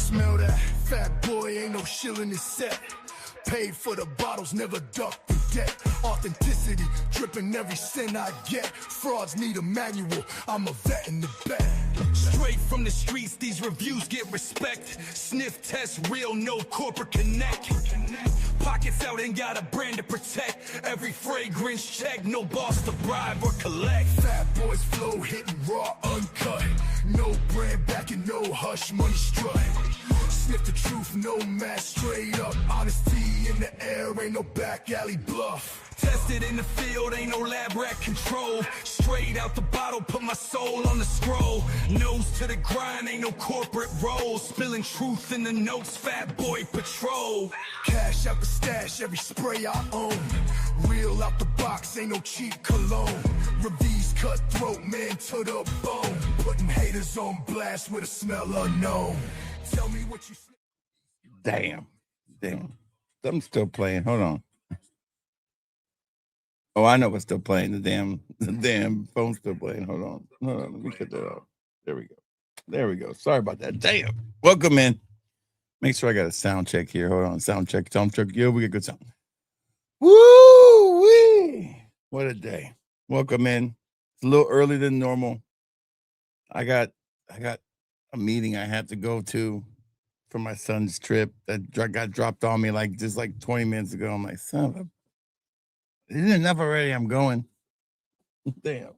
Smell that fat boy, ain't no shilling his set. Paid for the bottles, never ducked the debt. Authenticity, dripping every cent I get. Frauds need a manual, I'm a vet in the bed. Straight from the streets, these reviews get respect. Sniff test, real, no corporate connect. Pockets out, ain't got a brand to protect. Every fragrance check, no boss to bribe or collect. Fat boys flow, hitting raw, uncut. No brand backing, no hush, money strut. Sniff the truth, no mask, straight up. Honesty in the air, ain't no back alley bluff. Tested in the field, ain't no lab rat control. Straight out the bottle, put my soul on the scroll. Nose to the grind, ain't no corporate role. Spilling truth in the notes, fat boy patrol. Cash out the stash, every spray I own. Real out the box, ain't no cheap cologne. Reviews cutthroat, man to the bone. Putting haters on blast with a smell unknown. Tell me what you... Damn. I'm still playing. Hold on. Oh, I know what's still playing. The damn phone's still playing. Hold on. Let me cut that off. There we go. Sorry about that. Damn. Welcome in. Make sure I got a sound check here. Hold on. Sound check. Yeah, we get good sound. Woo-wee. What a day. Welcome in. It's a little earlier than normal. I got a meeting I had to go to for my son's trip that got dropped on me just 20 minutes ago. I'm like, son of a... Isn't it enough already? I'm going. Damn.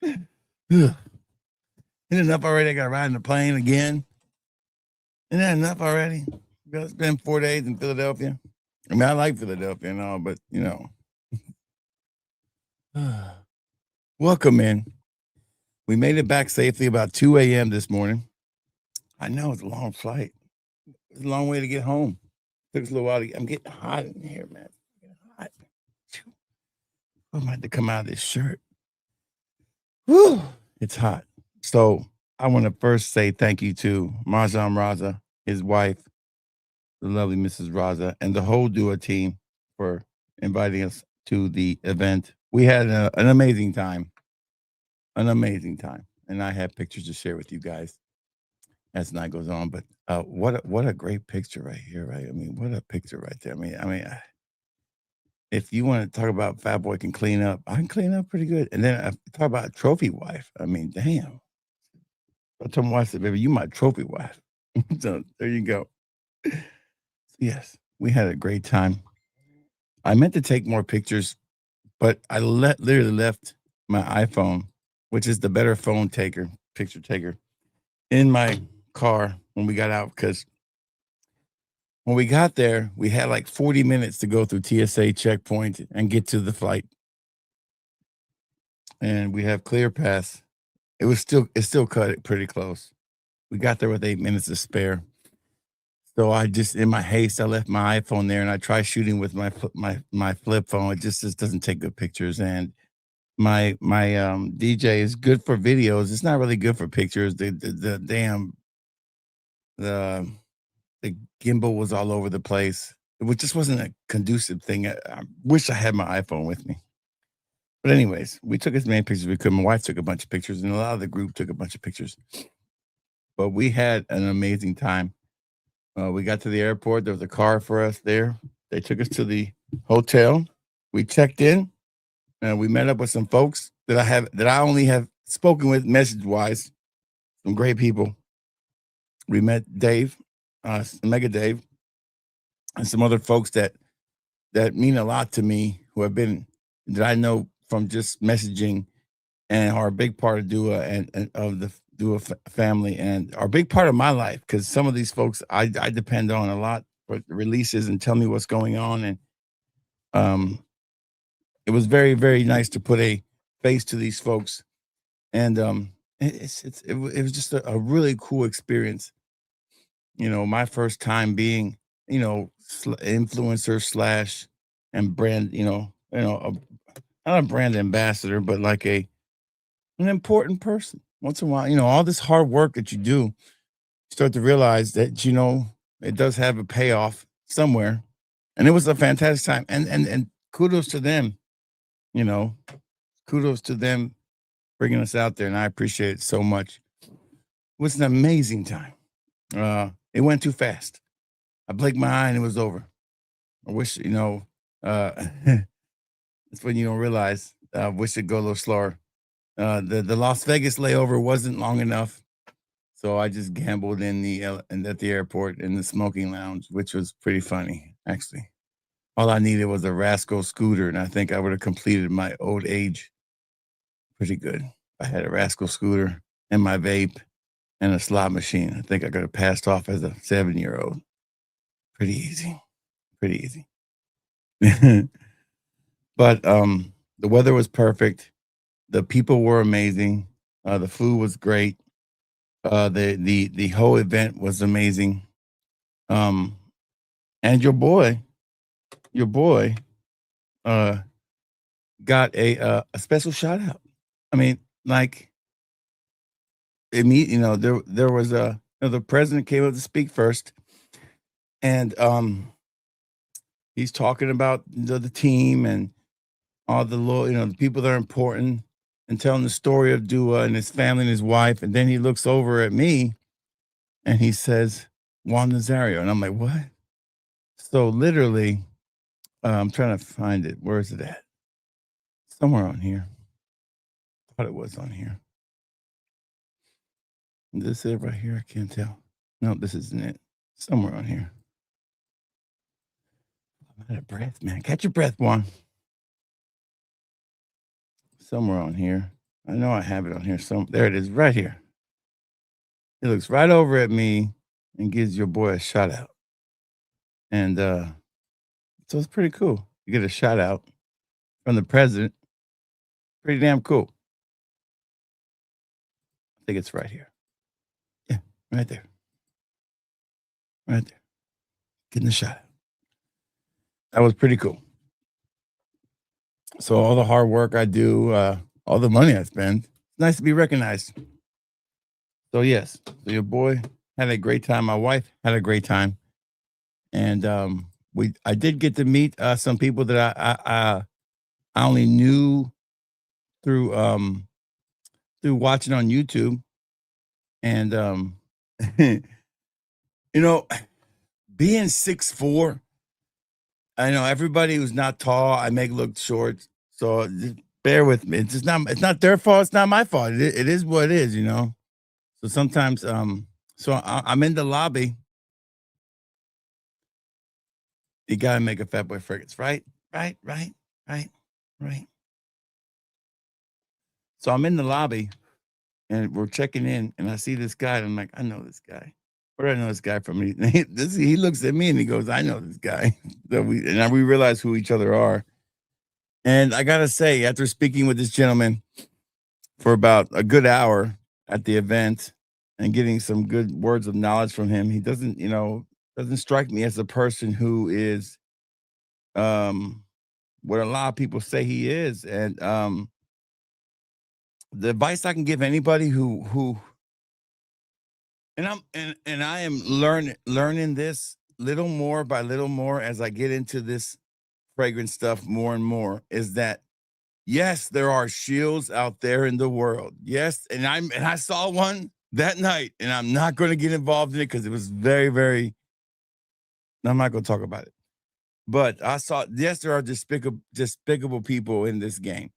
Isn't it enough already? I got to ride in the plane again. Isn't that enough already? Got to spend 4 days in Philadelphia. I mean, I like Philadelphia and all, but welcome in. We made it back safely about 2 a.m. this morning. I know it's a long flight. It's a long way to get home. Took us a little while I'm getting hot in here, man. Hot. I'm about to come out of this shirt. Whew, it's hot. So I want to first say thank you to Marjan Raza, his wife, the lovely Mrs. Raza, and the whole Dua team for inviting us to the event. We had an amazing time. And I have pictures to share with you guys as the night goes on. But what a great picture right here, right? I mean, what a picture right there. I mean, if you want to talk about fat boy can clean up, I can clean up pretty good. And then I talk about trophy wife. I mean, damn. I told my wife, I said, baby, you my trophy wife. So there you go. Yes, we had a great time. I meant to take more pictures, but I literally left my iPhone, which is the better phone picture taker, in my car when we got out, because when we got there, we had like 40 minutes to go through TSA checkpoint and get to the flight. And we have clear pass. It still cut it pretty close. We got there with 8 minutes to spare. So I just, in my haste, I left my iPhone there and I tried shooting with my flip phone. It just doesn't take good pictures. And my DJ is good for videos. It's not really good for pictures. The gimbal was all over the place. It just wasn't a conducive thing. I wish I had my iPhone with me. But anyways, we took as many pictures as we could. My wife took a bunch of pictures, and a lot of the group took a bunch of pictures. But we had an amazing time. We got to the airport. There was a car for us there. They took us to the hotel. We checked in, and we met up with some folks that I only have spoken with message-wise. Some great people. We met Dave, Mega Dave, and some other folks that mean a lot to me, that I know from just messaging and are a big part of Dua and of the Dua family and are a big part of my life, because some of these folks I depend on a lot for releases and tell me what's going on. And it was very, very nice to put a face to these folks. And it was just a really cool experience. My first time being, influencer / and brand, not a brand ambassador, but like an important person. Once in a while, all this hard work that you do, you start to realize that, it does have a payoff somewhere. And it was a fantastic time. And kudos to them, kudos to them bringing us out there. And I appreciate it so much. It was an amazing time. It went too fast. I blinked my eye and it was over. I wish, that's when you don't realize. I wish it'd go a little slower. The Las Vegas layover wasn't long enough, so I just gambled in at the airport in the smoking lounge, which was pretty funny, actually. All I needed was a Rascal scooter, and I think I would have completed my old age pretty good. I had a Rascal scooter and my vape and a slot machine. I think I could have passed off as a 7-year-old. Pretty easy. Pretty easy. But the weather was perfect. The people were amazing. The food was great. The whole event was amazing. Um, and your boy, uh, got a special shout out. I mean, like, there was the president came up to speak first, and he's talking about the team and all the people that are important, and telling the story of Dua and his family and his wife. And then he looks over at me and he says, Juan Nazario. And I'm like, what? So literally, I'm trying to find it. Where is it at? Somewhere on here. Thought it was on here. Is this it right here? I can't tell. No, this isn't it. Somewhere on here. I'm out of breath, man. Catch your breath, Juan. Somewhere on here. I know I have it on here. There it is, right here. He looks right over at me and gives your boy a shout out. And so it's pretty cool. You get a shout out from the president. Pretty damn cool. I think it's right here. Yeah, right there. Right there. Getting the shout out. That was pretty cool. So all the hard work I do, all the money I spend, it's nice to be recognized. So yes, so your boy had a great time. My wife had a great time, and I did get to meet some people that I only knew through watching on YouTube, and you know, being 6'4", I know everybody who's not tall, I make look short. So just bear with me. It's not their fault. It's not my fault. It is what it is, you know. So sometimes, I'm in the lobby. You gotta make a fat boy frigates, right? Right, right, right, right. So I'm in the lobby and we're checking in, and I see this guy, and I'm like, I know this guy. Where do I know this guy from? He looks at me and he goes, I know this guy. So we realize who each other are. And I gotta say, after speaking with this gentleman for about a good hour at the event and getting some good words of knowledge from him, he doesn't strike me as a person who is what a lot of people say he is. And the advice I can give anybody who and I am learning this little more by little more as I get into this fragrance stuff more and more, is that yes, there are shields out there in the world. Yes, and I saw one that night, and I'm not going to get involved in it because it was very, very. I'm not going to talk about it. But I saw, yes, there are despicable people in this game,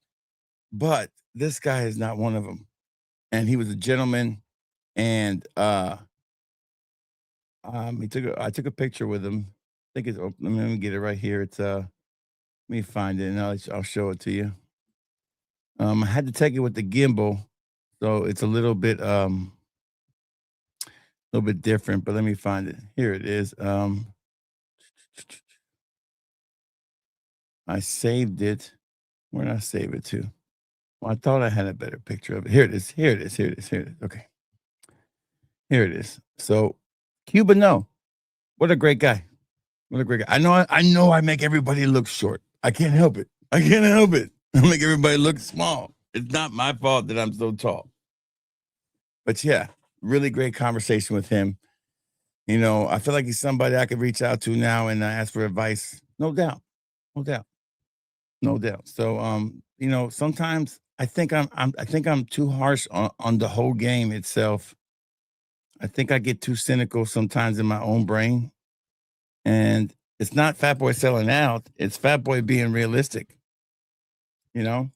but this guy is not one of them. And he was a gentleman, and I took a picture with him. I think it's let me get it right here. It's let me find it, and I'll show it to you. I had to take it with the gimbal, so it's a little bit different, but let me find it. Here it is. I saved it. Where did I save it to? Well, I thought I had a better picture of it. Here it is. Here it is. Here it is. Here it is. Okay. Here it is. So Cuba, no. What a great guy. What a great guy. I know I make everybody look short. I can't help it. I can't help it. I make everybody look small. It's not my fault that I'm so tall. But yeah, really great conversation with him. I feel like he's somebody I could reach out to now and ask for advice. No doubt. No doubt. No doubt. So sometimes I think I'm too harsh on the whole game itself. I think I get too cynical sometimes in my own brain. And it's not Fat Boy selling out, it's Fat Boy being realistic, you know?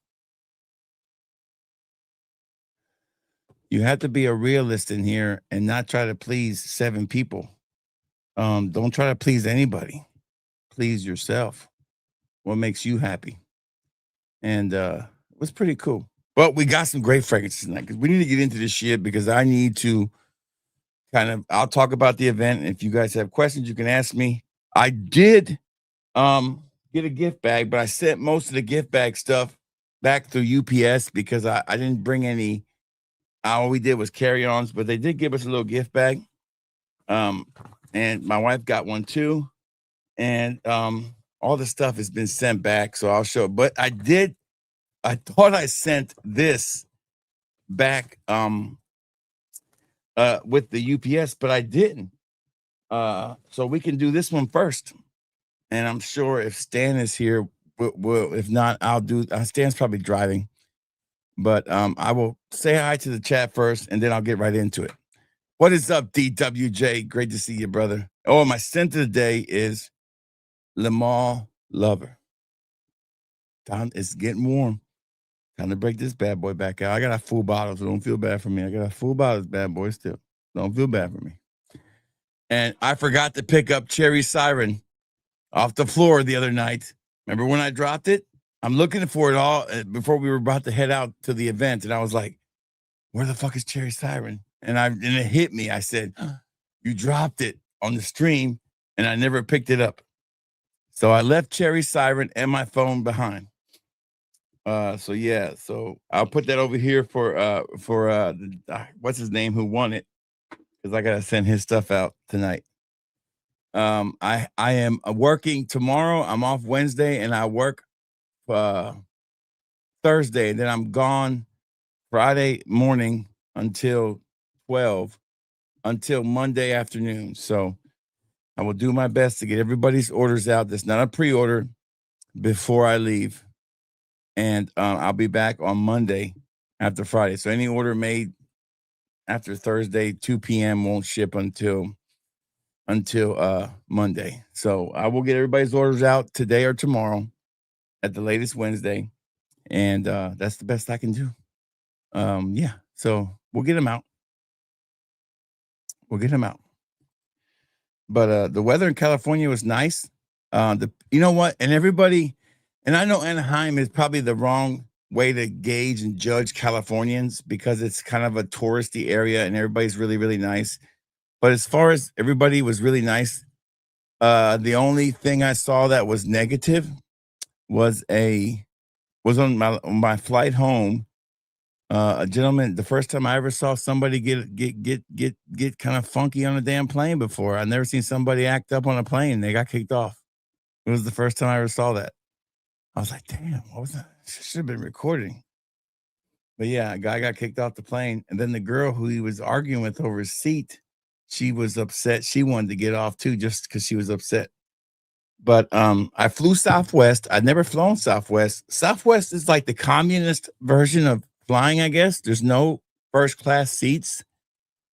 You have to be a realist in here and not try to please 7 people. Don't try to please anybody. Please yourself. What makes you happy? And it was pretty cool. But we got some great fragrances tonight because we need to get into this shit because I need to I'll talk about the event. And if you guys have questions, you can ask me. I did get a gift bag, but I sent most of the gift bag stuff back through UPS because I didn't bring any. All we did was carry-ons, but they did give us a little gift bag. And my wife got one too. And all the stuff has been sent back, so I'll show. But I thought I sent this back with the UPS, but I didn't. So we can do this one first. And I'm sure if Stan is here, will if not, I'll do. Stan's probably driving, but I will say hi to the chat first, and then I'll get right into it. What is up, DWJ? Great to see you, brother. Oh, my scent of the day is Le Mans Lover. It's getting warm. Time to break this bad boy back out. I got a full bottle, so don't feel bad for me. I got a full bottle of bad boy still. Don't feel bad for me. And I forgot to pick up Cherry Siren off the floor the other night. Remember when I dropped it? I'm looking for it all before we were about to head out to the event. And I was like, where the fuck is Cherry Siren? And it hit me. I said, you dropped it on the stream and I never picked it up. So I left Cherry Siren and my phone behind. So I'll put that over here for what's his name who won it, because I gotta send his stuff out tonight. I am working tomorrow. I'm off Wednesday and I work Thursday, and then I'm gone Friday morning until 12 until Monday afternoon. So I will do my best to get everybody's orders out. That's not a pre-order before I leave. And I'll be back on Monday after Friday. So any order made after Thursday, 2 p.m. won't ship until Monday. So I will get everybody's orders out today or tomorrow at the latest Wednesday. And that's the best I can do. So we'll get them out. But the weather in California was nice. You know what? And everybody, and I know Anaheim is probably the wrong way to gauge and judge Californians because it's kind of a touristy area and everybody's really, really nice. But as far as everybody was really nice, the only thing I saw that was negative was on my flight home. A gentleman, the first time I ever saw somebody get kind of funky on a damn plane before. I've never seen somebody act up on a plane. They got kicked off. It was the first time I ever saw that. I was like, damn, what was that? Should have been recording. But yeah, a guy got kicked off the plane. And then the girl who he was arguing with over his seat, she was upset. She wanted to get off too, just because she was upset. But I flew Southwest. I'd never flown Southwest. Southwest is like the communist version of flying, I guess. There's no first class seats.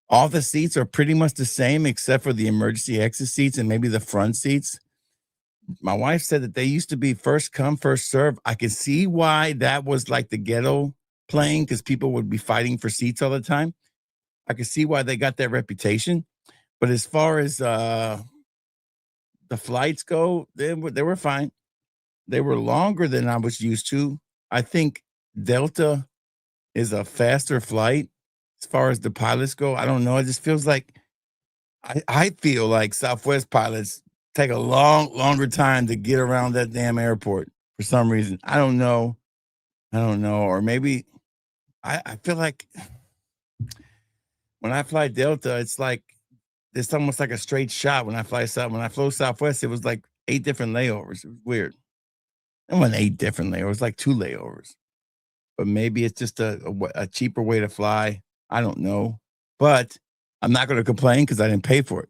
All the seats are pretty much the same except for the emergency exit seats and maybe the front seats. My wife said that they used to be first come, first serve. I can see why that was like the ghetto plane, because people would be fighting for seats all the time. I can see why they got that reputation. But as far as the flights go, they were fine. They were longer than I was used to. I think Delta is a faster flight as far as the pilots go. I don't know. It just feels like I feel like Southwest pilots take a longer time to get around that damn airport for some reason. I don't know. Or maybe I feel like when I fly Delta, it's almost like a straight shot. When I flew Southwest, it was like 8 different layovers. It was weird. It wasn't 8 different layovers, it was like 2 layovers. But maybe it's just a cheaper way to fly. I don't know. But I'm not going to complain because I didn't pay for it.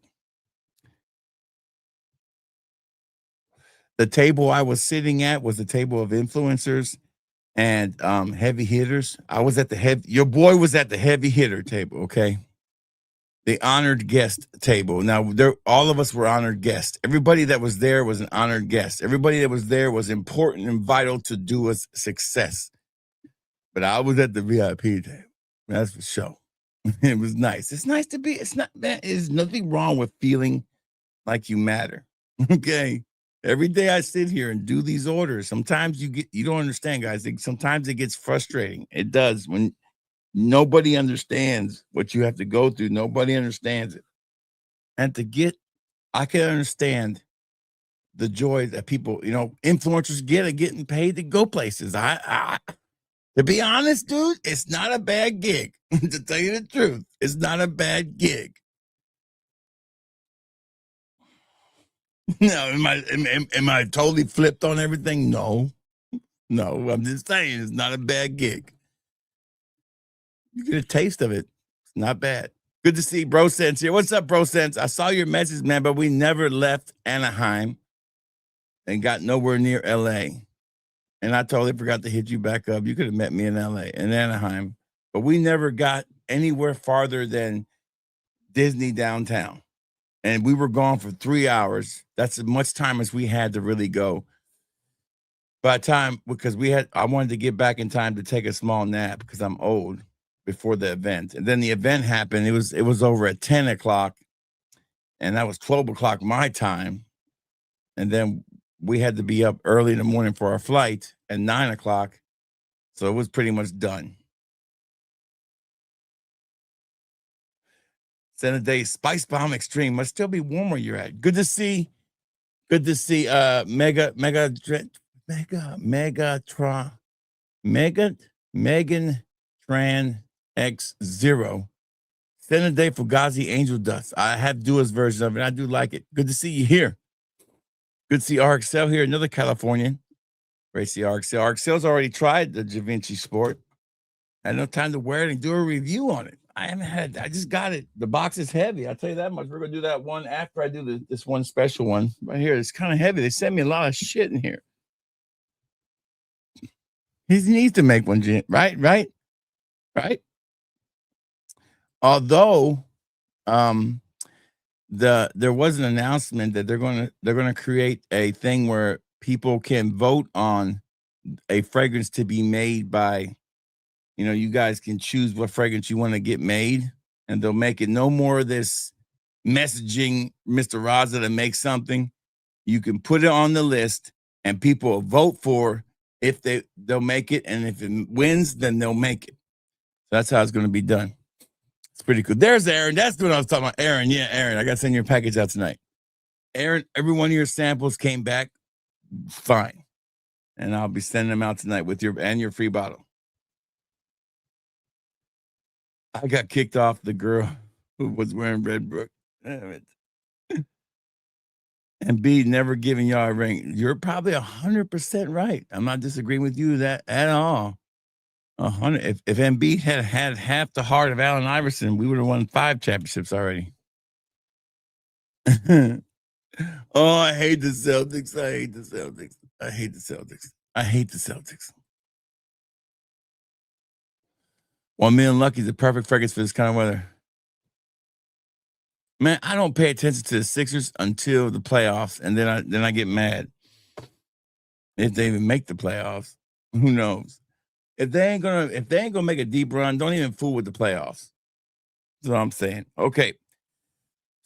The table I was sitting at was a table of influencers and heavy hitters. Your boy was at the heavy hitter table, okay? the honored guest table. Now, all of us were honored guests. Everybody that was there was an honored guest. Everybody that was there was important and vital to do us success. But I was at the VIP table. That's for sure. It was nice. It's nice to be. It's not. There's nothing wrong with feeling like you matter. Okay. Every day I sit here and do these orders. Sometimes you don't understand, guys. Sometimes it gets frustrating. It does when nobody understands what you have to go through. Nobody understands it. And I can understand the joy that people, influencers get at getting paid to go places. To be honest, dude, it's not a bad gig. To tell you the truth, it's not a bad gig. No, am I totally flipped on everything? No, I'm just saying it's not a bad gig. You get a taste of it. It's not bad. Good to see Bro Sense here. What's up, Bro Sense? I saw your message, man, but we never left Anaheim and got nowhere near LA. And I totally forgot to hit you back up. You could have met me in Anaheim, but we never got anywhere farther than Disney downtown. And we were gone for 3 hours. That's as much time as we had to really go. By the time, because I wanted to get back in time to take a small nap because I'm old before the event. And then the event happened. It was over at 10 o'clock, and that was 12 o'clock my time. And then we had to be up early in the morning for our flight at 9 o'clock. So it was pretty much done. Day Spice Bomb Extreme must still be warm where you're at. Good to see Megan Tran X0. Send a day for Fugazi Angel Dust. I have Dua's version of it. I do like it. Good to see you here. Good to see RXL here, another Californian. Great to see RXL. RXL's already tried the Gevenchy Sport. I had no time to wear it and do a review on it. I just got it. The box is heavy. I'll tell you that much. We're going to do that one after I do this one special one right here. It's kind of heavy. They sent me a lot of shit in here. He needs to make one, right? Although, there was an announcement that they're gonna create a thing where people can vote on a fragrance to be made by, you guys can choose what fragrance you want to get made, and they'll make it no more of this messaging Mr. Raza to make something. You can put it on the list and people will vote for if they'll make it, and if it wins, then they'll make it. So that's how it's going to be done. It's pretty cool. There's Aaron. That's what I was talking about. Aaron. Yeah, Aaron. I got to send your package out tonight. Aaron, every one of your samples came back fine. And I'll be sending them out tonight with your free bottle. I got kicked off the girl who was wearing Redbrook. Damn it. And B, never giving y'all a ring. You're probably 100% right. I'm not disagreeing with you that at all. 100. If Embiid had half the heart of Allen Iverson, we would have won 5 championships already. Oh, I hate the Celtics. I hate the Celtics. 1 Million Lucky is the perfect fragrance for this kind of weather. Man, I don't pay attention to the Sixers until the playoffs, and then I get mad. If they even make the playoffs, who knows? If they ain't gonna make a deep run, don't even fool with the playoffs. That's what I'm saying. Okay.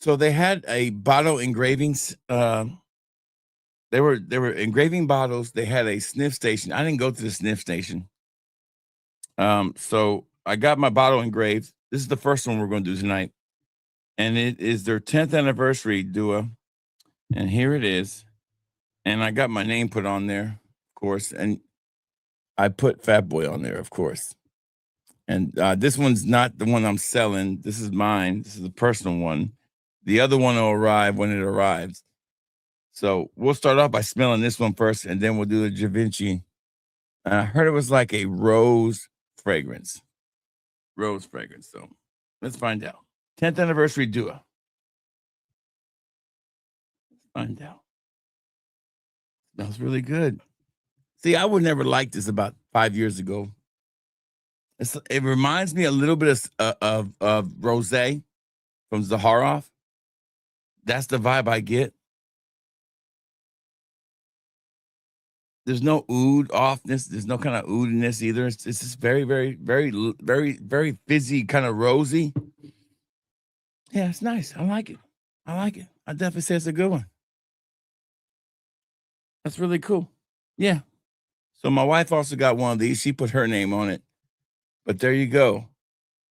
So they had a bottle engravings. They were engraving bottles. They had a sniff station. I didn't go to the sniff station. So I got my bottle engraved. This is the first one we're going to do tonight. And it is their 10th anniversary Dua. And here it is. And I got my name put on there, of course. And I put Fat Boy on there, of course. And this one's not the one I'm selling. This is mine. This is the personal one. The other one will arrive when it arrives. So we'll start off by smelling this one first, and then we'll do the Gevenchy. I heard it was like a rose fragrance. So let's find out. 10th anniversary Dua. Let's find out. Smells really good. See, I would never like this about 5 years ago. It reminds me a little bit of rosé. from Zaharoff. That's the vibe I get. There's no oud offness. There's no kind of oudiness either. It's just very, very, very, very, very fizzy, kind of rosy. Yeah, it's nice. I like it. I like it. I definitely say it's a good one. That's really cool. Yeah. So my wife also got one of these. She put her name on it. But there you go.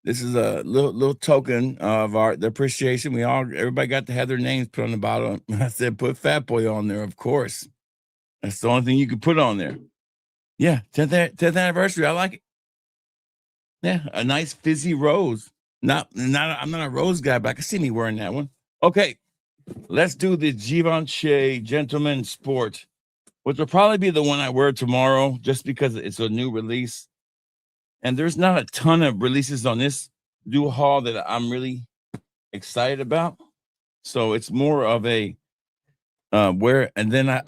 This is a little token of the appreciation. Everybody got to have their names put on the bottom. I said, put Fat Boy on there, of course. That's the only thing you could put on there. Yeah, 10th anniversary. I like it. Yeah, a nice fizzy rose. I'm not a rose guy, but I can see me wearing that one. Okay, let's do the Givenchy Gentleman Sport, which will probably be the one I wear tomorrow, just because it's a new release. And there's not a ton of releases on this new haul that I'm really excited about. So it's more of a where, and then I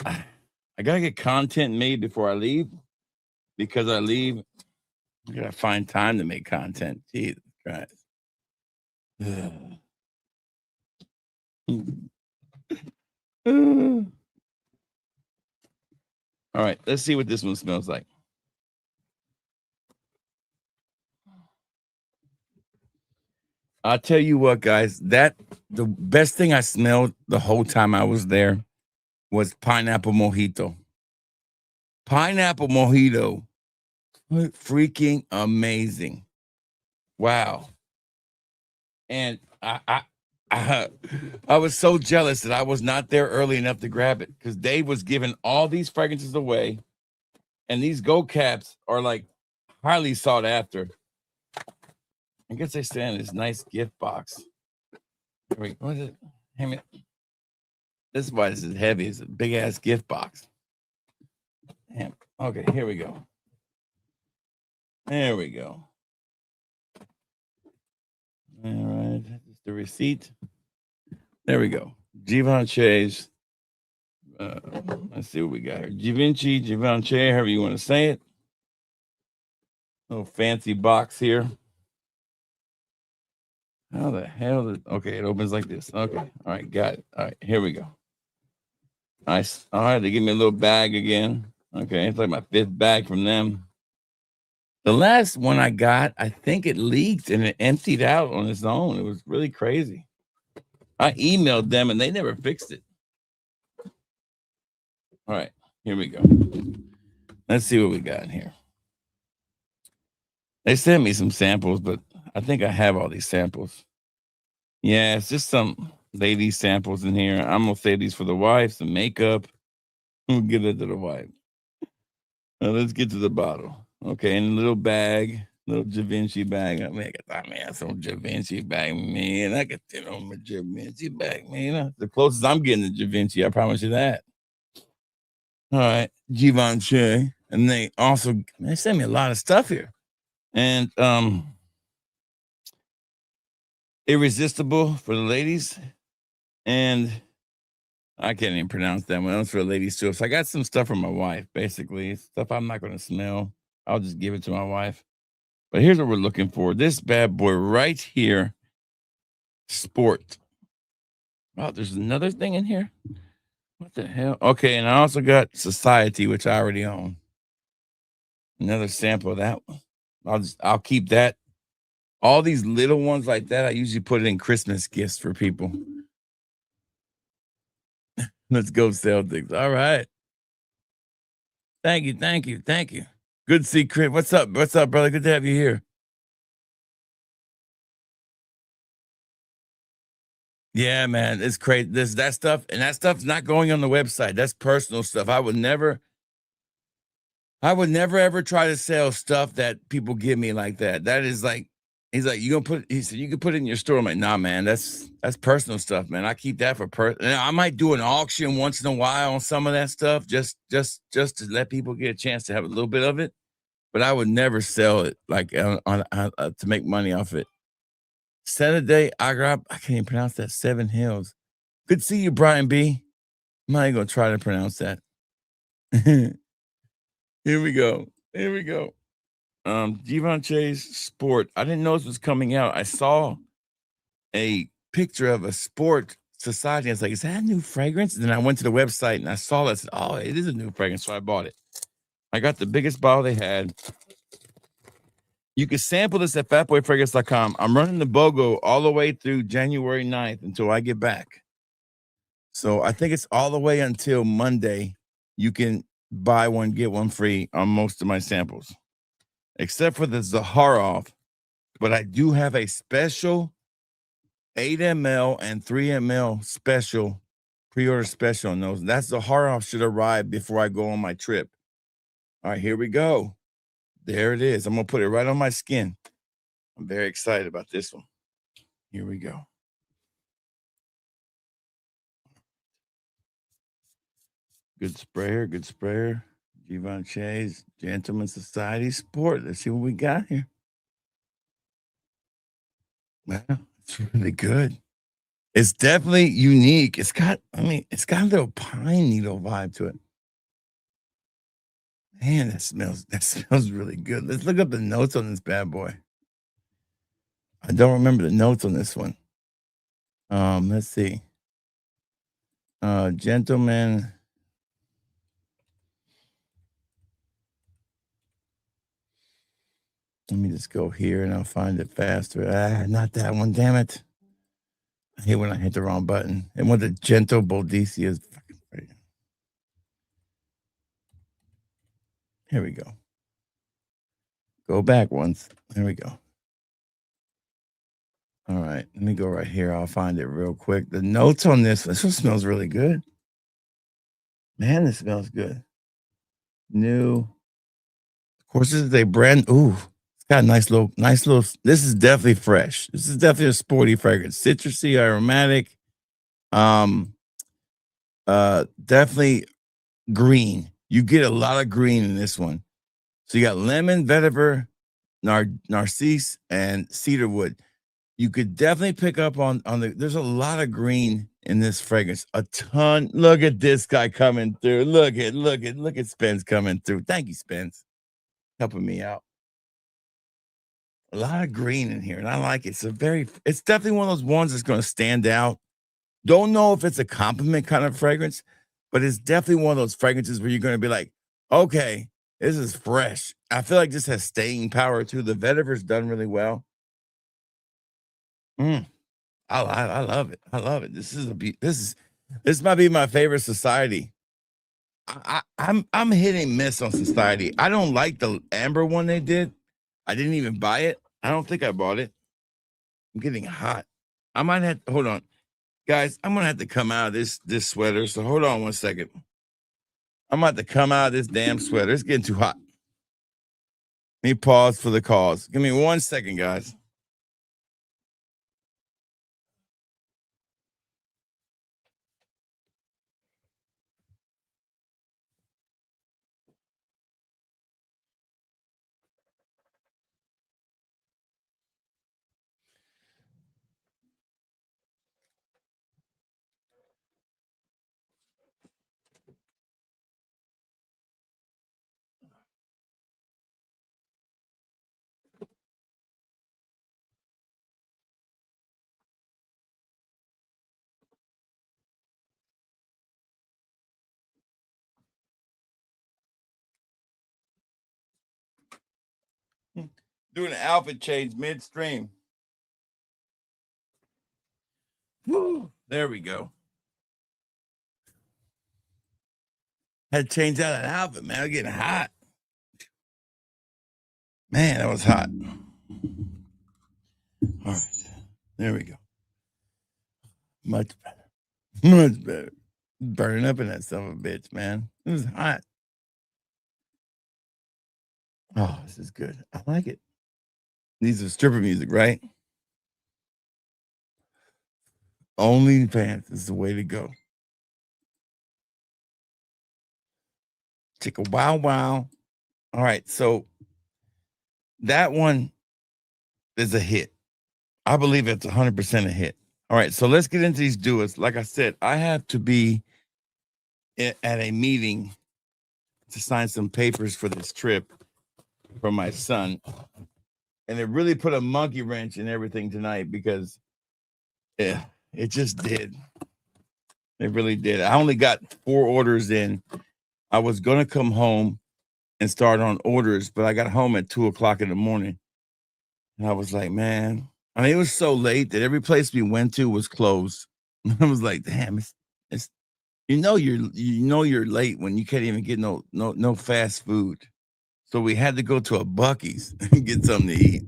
gotta get content made before I leave, because I leave. I gotta find time to make content. Jesus Christ. All right, let's see what this one smells like. I'll tell you what, guys, the best thing I smelled the whole time I was there was pineapple mojito. Pineapple mojito. Freaking amazing. Wow. And I was so jealous that I was not there early enough to grab it, because Dave was giving all these fragrances away, and these gold caps are like highly sought after. I guess they stay in this nice gift box. Wait, what is it? Hey, man. This is why this is heavy. It's a big ass gift box. Damn. Okay, here we go. There we go. All right, that's the receipt. There we go. Givenchy's. Let's see what we got here. Givenchy, however you want to say it. Little fancy box here. How the hell okay, it opens like this. Okay, all right, got it. All right, here we go. Nice. All right, they give me a little bag again. Okay, it's like my 5th bag from them. The last one I got, I think it leaked and it emptied out on its own. It was really crazy. I emailed them and they never fixed it. All right, here we go. Let's see what we got here. They sent me some samples, but I think I have all these samples. Yeah, it's just some lady samples in here. I'm going to save these for the wife, some makeup. We'll give it to the wife. Now let's get to the bottle. Okay, in a little bag, little Givenchy bag. I mean, I got some Givenchy bag, man. I got that on my Givenchy bag, man. The closest I'm getting to Givenchy, I promise you that. All right, Givenchy. And they sent me a lot of stuff here. And Irresistible for the ladies. And I can't even pronounce that one. That's for the ladies too. So I got some stuff from my wife, basically. Stuff I'm not going to smell. I'll just give it to my wife. But here's what we're looking for. This bad boy right here. Sport. Oh, there's another thing in here. What the hell? Okay, and I also got Society, which I already own. Another sample of that one. I'll keep that. All these little ones like that, I usually put it in Christmas gifts for people. Let's go Celtics. All right. Thank you. Good to see Chris. What's up, brother? Good to have you here. Yeah, man, it's crazy. That stuff's not going on the website. That's personal stuff. I would never ever try to sell stuff that people give me like that. That is like, he said you can put it in your store. I'm like, nah, man, that's personal stuff, man. I keep that for I might do an auction once in a while on some of that stuff, just to let people get a chance to have a little bit of it. But I would never sell it like to make money off it. Saturday, I can't even pronounce that. 7 Hills. Good to see you, Brian B. I'm not even gonna try to pronounce that. Here we go. Givenchy's Sport. I didn't know this was coming out. I saw a picture of a sport society. I was like, is that a new fragrance? And then I went to the website and I saw that. I said, oh, it is a new fragrance. So I bought it. I got the biggest bottle they had. You can sample this at fatboyfragrance.com. I'm running the BOGO all the way through January 9th until I get back. So I think it's all the way until Monday. You can buy one, get one free on most of my samples, except for the Zaharoff. But I do have a special 8 ml and 3 ml special, pre-order special on those. That's the Zaharoff should arrive before I go on my trip. All right, here we go. There it is. I'm going to put it right on my skin. I'm very excited about this one. Here we go. Good sprayer, good sprayer. Gevenchy's Gentleman Society Sport. Let's see what we got here. Wow, it's really good. It's definitely unique. It's got a little pine needle vibe to it. Man, that smells really good. Let's look up the notes on this bad boy. I don't remember the notes on this one. Let's see. Gentleman. Let me just go here and I'll find it faster. Not that one, damn it. I hate when I hit the wrong button. And what the Gentle Boldisia is fucking right. Here we go. Go back once. There we go. All right, let me go right here. I'll find it real quick. The notes on this one smells really good. Man, this smells good. New. Of course, this is a brand. Ooh, it's got a nice little. This is definitely fresh. This is definitely a sporty fragrance. Citrusy, aromatic. Definitely green. You get a lot of green in this one. So you got lemon, vetiver, narcisse, and cedarwood. You could definitely pick up on there's a lot of green in this fragrance. A ton. Look at this guy coming through. Look at Spence coming through. Thank you, Spence, helping me out. A lot of green in here, and I like it. It's definitely one of those ones that's going to stand out. Don't know if it's a compliment kind of fragrance, but it's definitely one of those fragrances where you're going to be like, okay, this is fresh. I feel like this has staying power too. The vetiver's done really well. I love it. I love it. This might be my favorite society. I'm hitting miss on society. I don't like the amber one they did. I didn't even buy it. I don't think I bought it. I'm getting hot. I might have hold on. Guys, I'm gonna have to come out of this sweater. So hold on one second. I'm about to come out of this damn sweater. It's getting too hot. Let me pause for the cause. Give me 1 second, guys. Doing an outfit change midstream. Woo, there we go. Had to change out an outfit, man. I'm getting hot. Man, that was hot. All right. There we go. Much better. Much better. Burning up in that son of a bitch, man. It was hot. Oh, this is good. I like it. These are stripper music, right? OnlyFans is the way to go. Chicka wow wow. All right, so that one is a hit. I believe it's 100% a hit. All right, so let's get into these duets. Like I said, I have to be at a meeting to sign some papers for this trip for my son. And it really put a monkey wrench in everything tonight because Yeah, it just did. It really did. I only got 4 orders in. I was gonna come home and start on orders, but I got home at 2 o'clock in the morning. And I was like, man, I mean, it was so late that every place we went to was closed. I was like, damn, it's you're late when you can't even get no fast food. So we had to go to a Bucky's and get something to eat.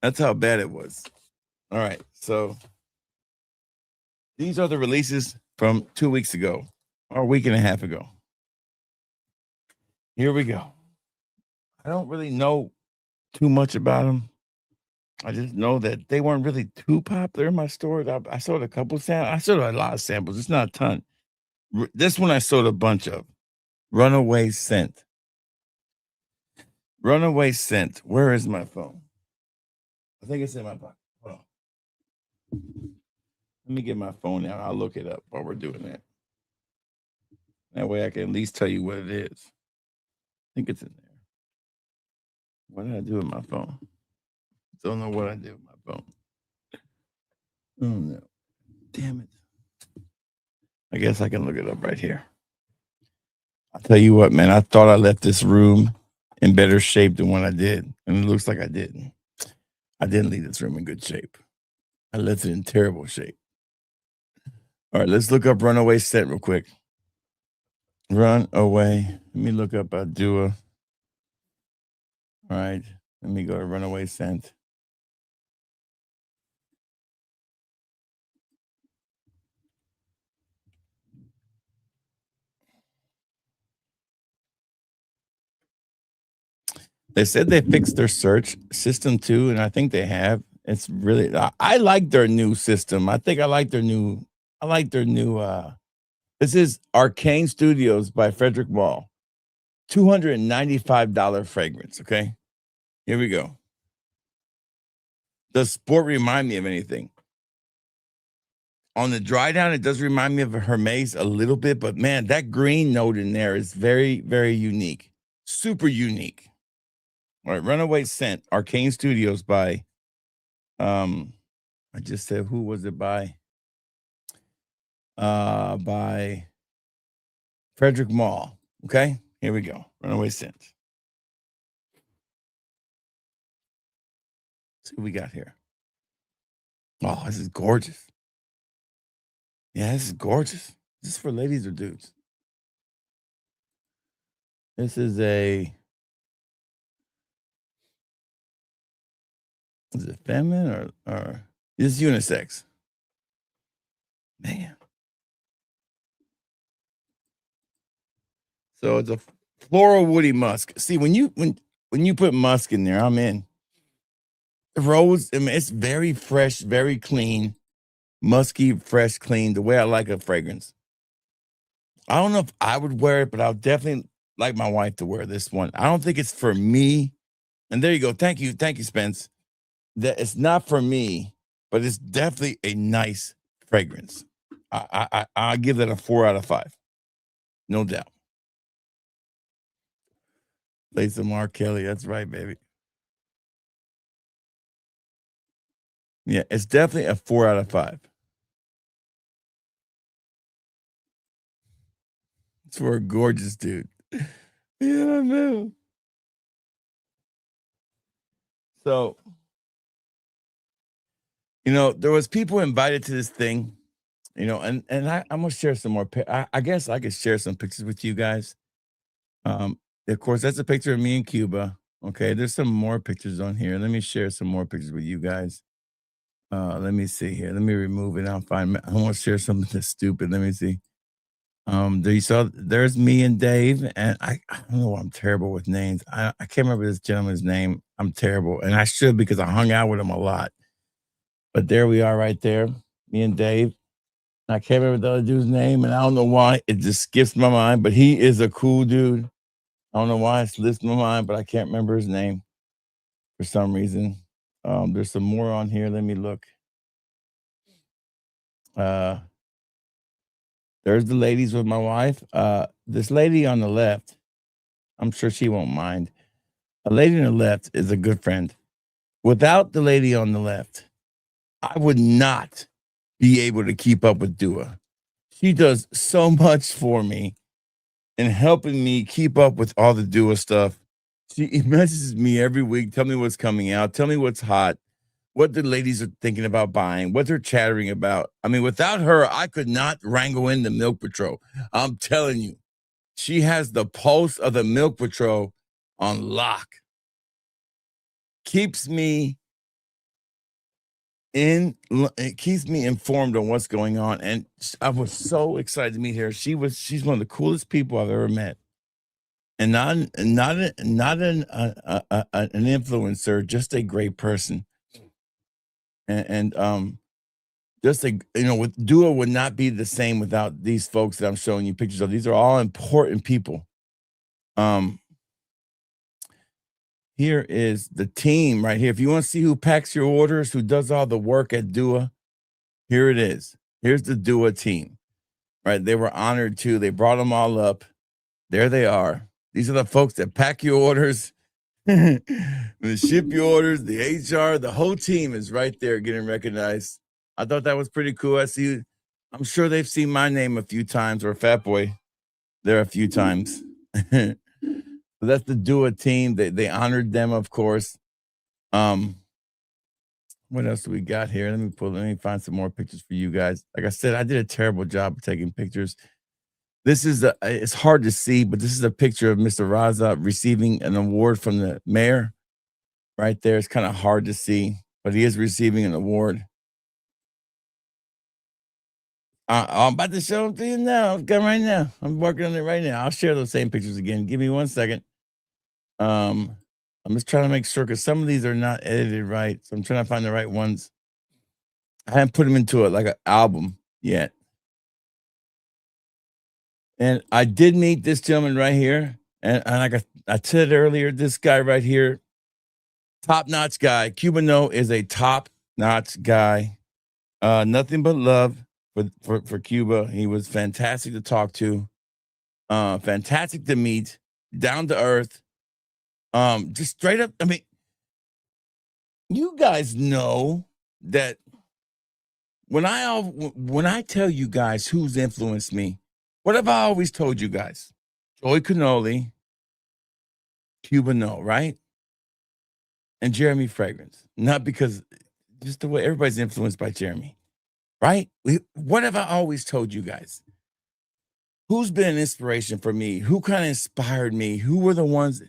That's how bad it was. All right. So these are the releases from 2 weeks ago or a week and a half ago. Here we go. I don't really know too much about them. I just know that they weren't really too popular in my store. I sold a couple samples. I sold a lot of samples. It's not a ton. This one I sold a bunch of. Runaway Scent. Runaway Scent. Where is my phone? I think it's in my pocket. Hold on. Let me get my phone out. I'll look it up while we're doing that. That way I can at least tell you what it is. I think it's in there. What did I do with my phone? Don't know what I did with my phone. Oh no. Damn it. I guess I can look it up right here. I'll tell you what, man. I thought I left this room in better shape than what I did. And it looks like I didn't. I didn't leave this room in good shape. I left it in terrible shape. All right, let's look up Runaway Scent real quick. Runaway. Let me look up Dua. All right. Let me go to Runaway Scent. They said they fixed their search system too, and I think they have. It's really I like their new system. I think I like their new this is Arcane Studios by Frederick Wall. $295 fragrance. Okay. Here we go. Does sport remind me of anything? On the dry down, it does remind me of a Hermes a little bit, but man, that green note in there is very, very unique. Super unique. All right, Runaway Scent, Arcane Studios by I just said who was it by? By Frederick Mall. Okay, here we go. Runaway Scent. Let's see what we got here. Oh, this is gorgeous. Yeah, this is gorgeous. Is this for ladies or dudes? This is a is it feminine or is unisex? Man. So it's a floral woody musk. See, when you put musk in there, I'm in. Rose, I mean, it's very fresh, very clean, musky, fresh, clean. The way I like a fragrance. I don't know if I would wear it, but I'll definitely like my wife to wear this one. I don't think it's for me. And there you go. Thank you, Spence. That it's not for me, but it's definitely a nice fragrance. I give that a 4 out of 5, no doubt. Play some R. Kelly. That's right, baby. Yeah, it's definitely a 4 out of 5. It's for a gorgeous dude. Yeah, I know. So, there was people invited to this thing, I'm gonna share some more. I guess I could share some pictures with you guys. Um, of course, that's a picture of me in Cuba. Okay, there's some more pictures on here. Let me share some more pictures with you guys. Let me see here. Let me remove it. I'll find. I want to share something that's stupid. Let me see. There you saw. There's me and Dave, and I don't know. I'm terrible with names. I can't remember this gentleman's name. I'm terrible, and I should because I hung out with him a lot. But there we are, right there. Me and Dave. I can't remember the other dude's name, and I don't know why it just skips my mind. But he is a cool dude. I don't know why it slips my mind, but I can't remember his name for some reason. There's some more on here. Let me look. Uh, there's the ladies with my wife. This lady on the left, I'm sure she won't mind. A lady on the left is a good friend. Without the lady on the left, I would not be able to keep up with Dua. She does so much for me in helping me keep up with all the Dua stuff. She messages me every week, tell me what's coming out, tell me what's hot, what the ladies are thinking about buying, what they're chattering about. I mean, without her, I could not wrangle in the Milk Patrol. I'm telling you, she has the pulse of the Milk Patrol on lock. Keeps me it keeps me informed on what's going on. And I was so excited to meet her. She's one of the coolest people I've ever met. And not an influencer, just a great person. And just like with Dua would not be the same without these folks that I'm showing you pictures of. These are all important people. Um, Here is the team right here. If you want to see who packs your orders, who does all the work at Dua, here it is. Here's the Dua team. Right? They were honored too. They brought them all up. There they are. These are the folks that pack your orders, the ship your orders, the HR, the whole team is right there getting recognized. I thought that was pretty cool. I'm sure they've seen my name a few times, or Fat Boy there a few times. So that's the Dua team. They honored them, of course. What else do we got here? Let me find some more pictures for you guys. Like I said, I did a terrible job of taking pictures. It's hard to see, but this is a picture of Mr. Raza receiving an award from the mayor. Right there. It's kind of hard to see, but he is receiving an award. I'm about to show them to you now. Right now. I'm working on it right now. I'll share those same pictures again. Give me 1 second. I'm just trying to make sure because some of these are not edited right. So I'm trying to find the right ones. I haven't put them into like an album yet. And I did meet this gentleman right here. And like I said earlier, this guy right here, top-notch guy. Cubano is a top-notch guy. Nothing but love for Cuba. He was fantastic to talk to. Fantastic to meet. Down to earth. Just straight up. I mean, you guys know that when I tell you guys who's influenced me, what have I always told you guys? Joy Cannoli, Cubano, right? And Jeremy Fragrance. Not because just the way everybody's influenced by Jeremy, right? What have I always told you guys? Who's been an inspiration for me? Who kind of inspired me? Who were the ones?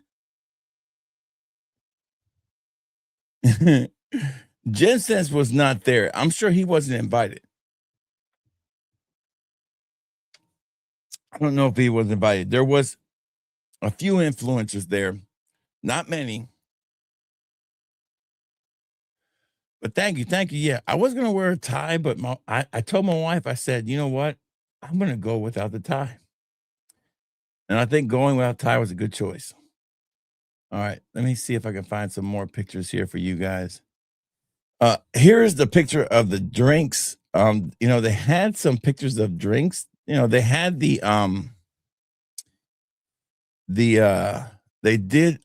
Jen Sense was not there. I'm sure he wasn't invited. I don't know if he was invited. There was a few influencers there, not many. But thank you, thank you. Yeah, I was gonna wear a tie, but I told my wife, I said, you know what? I'm gonna go without the tie. And I think going without tie was a good choice. All right, let me see if I can find some more pictures here for you guys. Here is the picture of the drinks. They had some pictures of drinks. They had the they did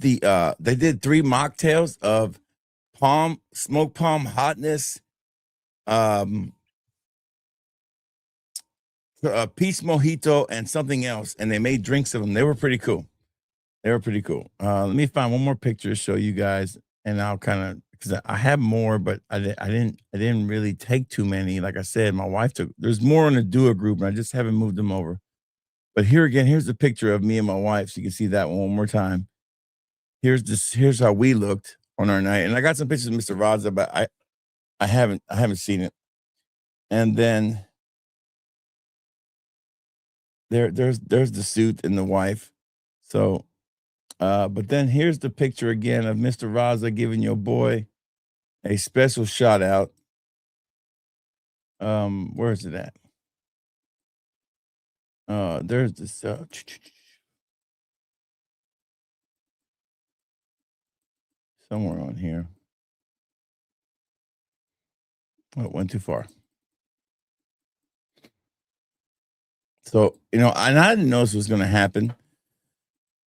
they did 3 mocktails of smoke palm hotness, um peach mojito and something else, and they made drinks of them. They were pretty cool. Let me find one more picture to show you guys, and I'll kind of because I have more, but I didn't really take too many. Like I said, my wife took. There's more in the Duo group, and I just haven't moved them over. But here again, here's a picture of me and my wife, so you can see that one more time. Here's how we looked on our night, and I got some pictures of Mr. Raza, but I haven't seen it. And then there's the suit and the wife. So but then here's the picture again of Mr. Raza giving your boy a special shout out. Where is it at? There's this somewhere on here. Oh, it went too far. So, and I didn't know this was gonna happen.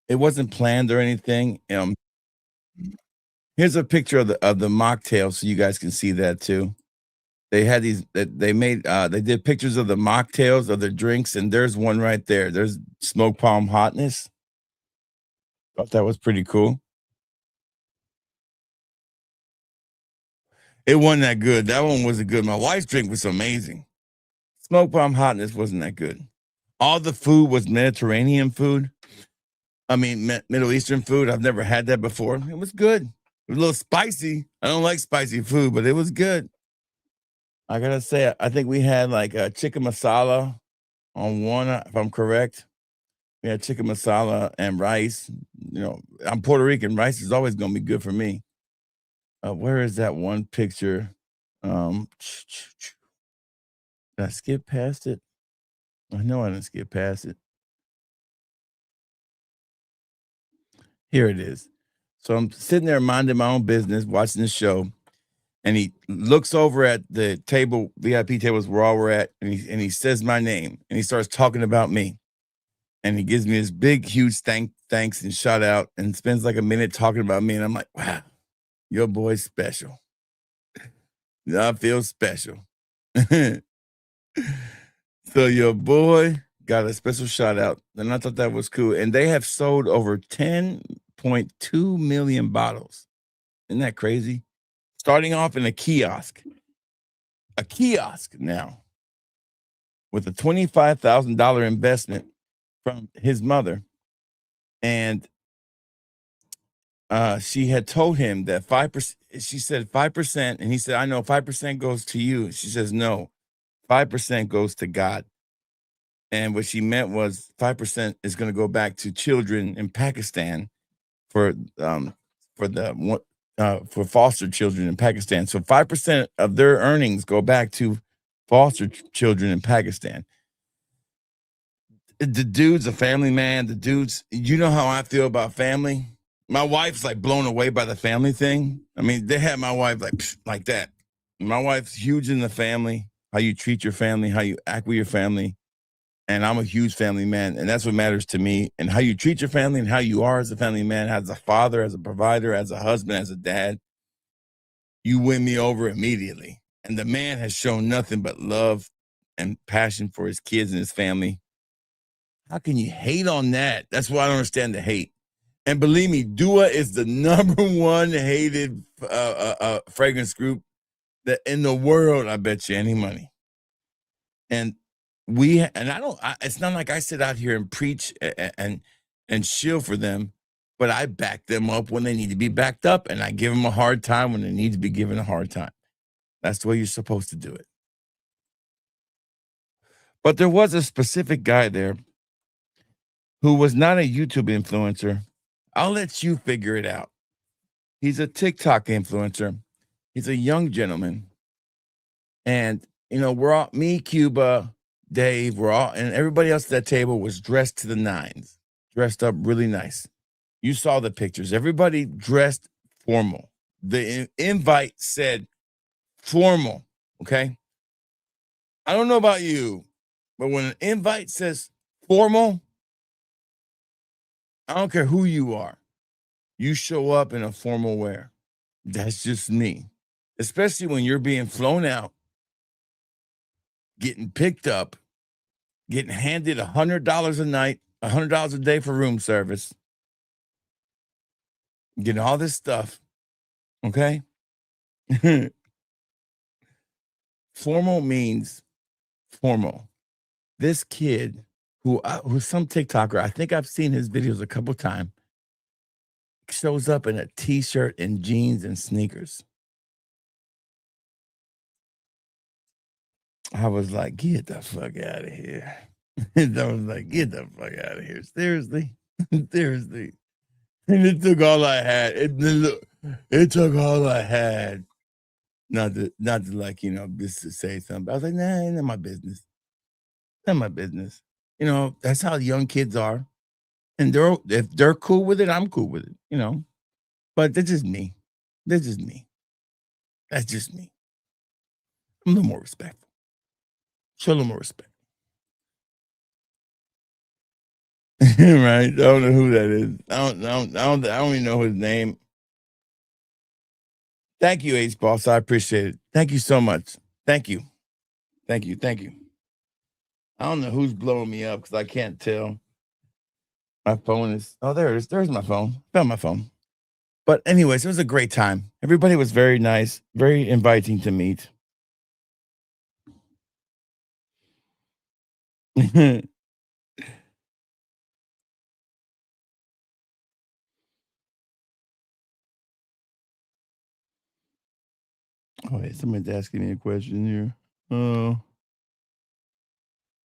It wasn't planned or anything. Here's a picture of the mocktail so you guys can see that too. They had these that they made they did pictures of the mocktails of their drinks, and there's one right there. There's Smoke Palm Hotness. Thought that was pretty cool. It wasn't that good. That one wasn't good. My wife's drink was amazing. Smoke Bomb Hotness wasn't that good. All the food was Mediterranean food. I mean, Middle Eastern food. I've never had that before. It was good. It was a little spicy. I don't like spicy food, but it was good. I gotta say, I think we had like a chicken masala on one, if I'm correct. We had chicken masala and rice. You know, I'm Puerto Rican. Rice is always gonna be good for me. Where is that one picture? Um, did I skip past it? I know I didn't skip past it. Here it is. So I'm sitting there minding my own business, watching the show, and he looks over at the table, VIP tables where all we're at, and he says my name, and he starts talking about me, and he gives me this big, huge thanks and shout out, and spends like a minute talking about me, and I'm like, wow, your boy's special. I feel special. So your boy got a special shout out, and I thought that was cool. And they have sold over 10.2 million bottles. Isn't that crazy? Starting off in a kiosk now with a $25,000 investment from his mother. And she had told him that 5%, she said 5%. And he said, I know 5% goes to you. She says, no, 5% goes to God. And what she meant was 5% is going to go back to children in Pakistan for for foster children in Pakistan. So 5% of their earnings go back to foster children in Pakistan. The dude's a family man. The dude's, you know how I feel about family. My wife's like blown away by the family thing. I mean, they had my wife like that. My wife's huge in the family, how you treat your family, how you act with your family. And I'm a huge family man, and that's what matters to me. And how you treat your family and how you are as a family man, as a father, as a provider, as a husband, as a dad, you win me over immediately. And the man has shown nothing but love and passion for his kids and his family. How can you hate on that? That's why I don't understand the hate. And believe me, Dua is the number one hated fragrance group that in the world. I bet you any money. And it's not like I sit out here and preach and shill for them, but I back them up when they need to be backed up, and I give them a hard time when they need to be given a hard time. That's the way you're supposed to do it. But there was a specific guy there who was not a YouTube influencer. I'll let you figure it out. He's a TikTok influencer. He's a young gentleman. And, we're all, me, Cuba, Dave, we're all, and everybody else at that table was dressed to the nines, dressed up really nice. You saw the pictures. Everybody dressed formal. The invite said formal. Okay. I don't know about you, but when an invite says formal, I don't care who you are. You show up in a formal wear. That's just me. Especially when you're being flown out, getting picked up, getting handed $100 a night, $100 a day for room service, getting all this stuff. Okay. Formal means formal. This kid who's some TikToker, I think I've seen his videos a couple times, shows up in a t-shirt and jeans and sneakers. I was like, get the fuck out of here. I was like, get the fuck out of here. Seriously. Seriously. And it took all I had. It took all I had. Not to like, just to say something. I was like, nah, ain't none of my business. Not my business. That's how young kids are. And if they're cool with it, I'm cool with it, But that's just me. That's just me. That's just me. I'm a little more respectful. Show a little more respect. Right? I don't know who that is. I don't even know his name. Thank you, Ace Boss. I appreciate it. Thank you so much. Thank you. Thank you. Thank you. I don't know who's blowing me up because I can't tell. My phone is, oh, there it is. There's my phone. Found my phone. But, anyways, it was a great time. Everybody was very nice, very inviting to meet. Oh, wait, somebody's asking me a question here. Oh,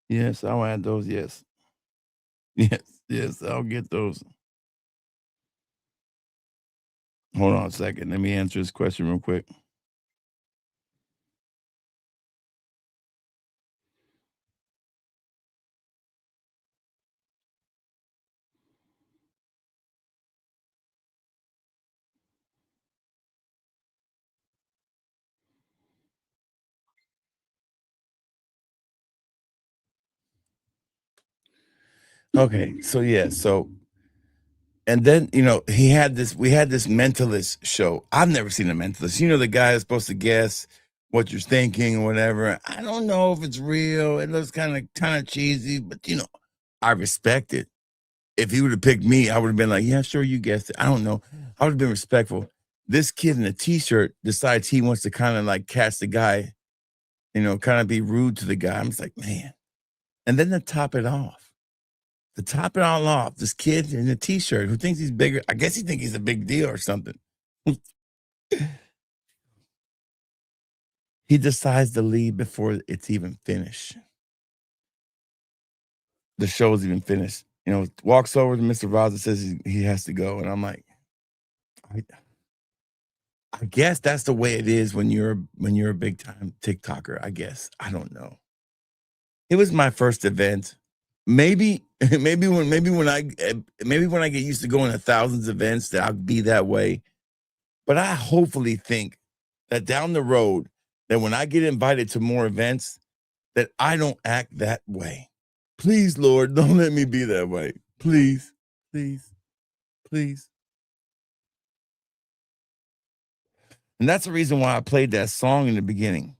yes, I'll add those. Yes. Yes. Yes, I'll get those. Hold on a second. Let me answer this question real quick. Okay. So, yeah. So, and then, we had this mentalist show. I've never seen a mentalist. The guy is supposed to guess what you're thinking or whatever. I don't know if it's real. It looks kind of cheesy, but I respect it. If he would have picked me, I would have been like, yeah, sure, you guessed it. I don't know. I would have been respectful. This kid in a t-shirt decides he wants to kind of like catch the guy, kind of be rude to the guy. I'm just like, man. And then to top it all off, this kid in a t-shirt who thinks he's bigger. I guess he thinks he's a big deal or something. He decides to leave before it's even finished. The show's even finished. Walks over to Mr. Roz and says he has to go. And I'm like, I guess that's the way it is when you're a big time TikToker, I guess. I don't know. It was my first event. Maybe when I get used to going to thousands of events that I'll be that way. But I hopefully think that down the road that when I get invited to more events that I don't act that way. Please, Lord, don't let me be that way. Please. Please. Please. And that's the reason why I played that song in the beginning.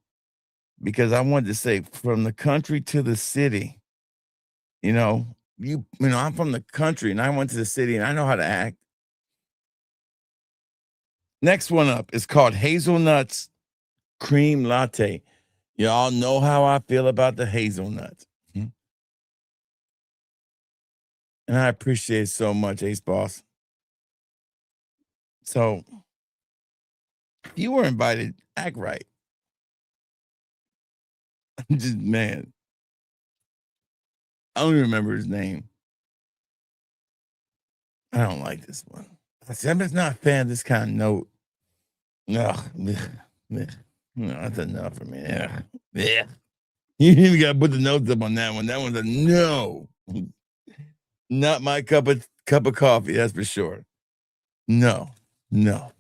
Because I wanted to say from the country to the city, I'm from the country and I went to the city and I know how to act. Next one up is called Hazelnuts Cream Latte. Y'all know how I feel about the hazelnuts. And I appreciate it so much, Ace Boss. So if you were invited, act right. Just man, I don't even remember his name. I don't like this one. I'm just not a fan of this kind of note. No, no, that's enough for me. Yeah. You even got to put the notes up on that one. That one's a no. Not my cup of coffee, that's for sure. No. No.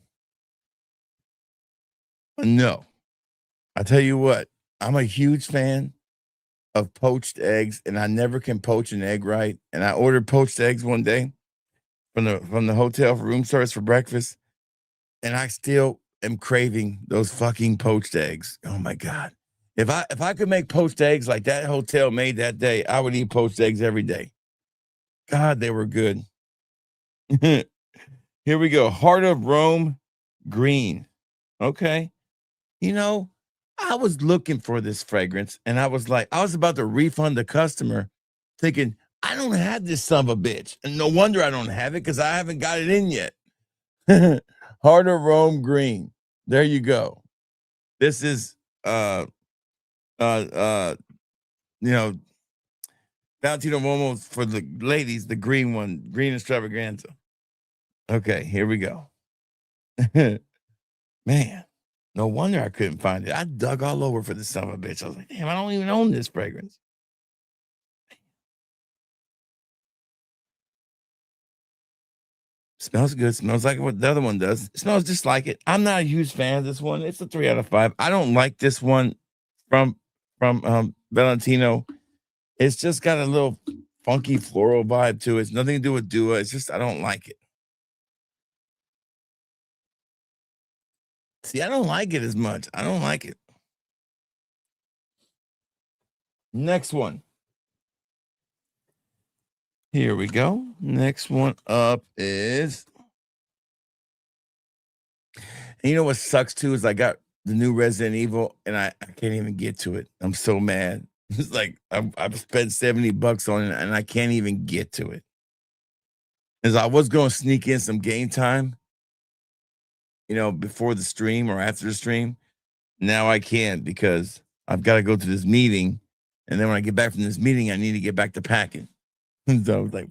No. I tell you what, I'm a huge fan of poached eggs, and I never can poach an egg right. And I ordered poached eggs one day from the hotel for room service for breakfast, and I still am craving those fucking poached eggs. Oh my God. If I could make poached eggs like that hotel made that day, I would eat poached eggs every day. God, they were good. Here we go. Heart of Rome green. Okay. I was looking for this fragrance and I was about to refund the customer thinking, I don't have this son of a bitch. And no wonder I don't have it because I haven't got it in yet. Heart of Rome green. There you go. This is uh uh you know Valentino Momo for the ladies, the green one, green extravaganza. Okay, here we go. Man, no wonder I couldn't find it. I dug all over for this son of a bitch. I was like, damn, I don't even own this fragrance. Smells good. Smells like what the other one does. It smells just like it. I'm not a huge fan of this one. It's a 3 out of 5. I don't like this one from Valentino. It's just got a little funky floral vibe to it. It's nothing to do with Dua. It's just I don't like it. See, I don't like it as much. I don't like it. Next one. Here we go. Next one up is, and you know what sucks too is I got the new Resident Evil and I can't even get to it. I'm so mad. It's like I've spent $70 on it and I can't even get to it. As I was going to sneak in some game time, before the stream or after the stream. Now I can't because I've got to go to this meeting. And then when I get back from this meeting, I need to get back to packing. So I was like,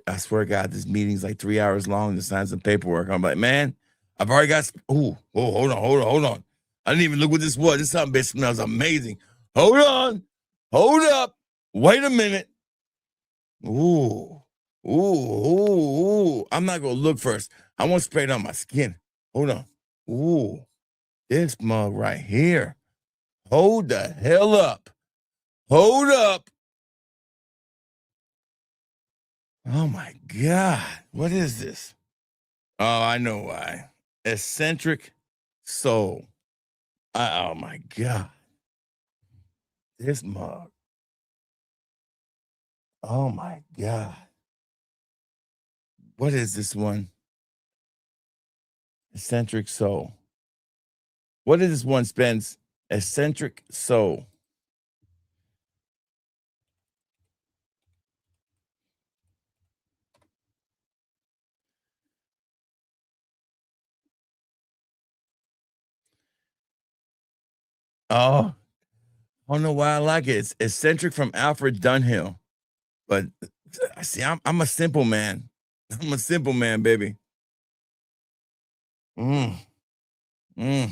I swear to God, this meeting's like 3 hours long to sign some paperwork. I'm like, man, I've already got, hold on. I didn't even look what this was. This something bitch smells amazing. Hold on. Hold up. Wait a minute. Ooh. I'm not going to look first. I want to spray it on my skin. Hold on. Ooh. This mug right here. Hold the hell up. Hold up. Oh my God. What is this? Oh, I know why. Eccentric Soul. Oh my God. This mug. Oh my God. What is this one? Eccentric Soul. What is this one, Spence? Eccentric Soul. Oh, I don't know why I like it. It's eccentric from Alfred Dunhill. But see, I'm a simple man. I'm a simple man, baby. Mm. Damn,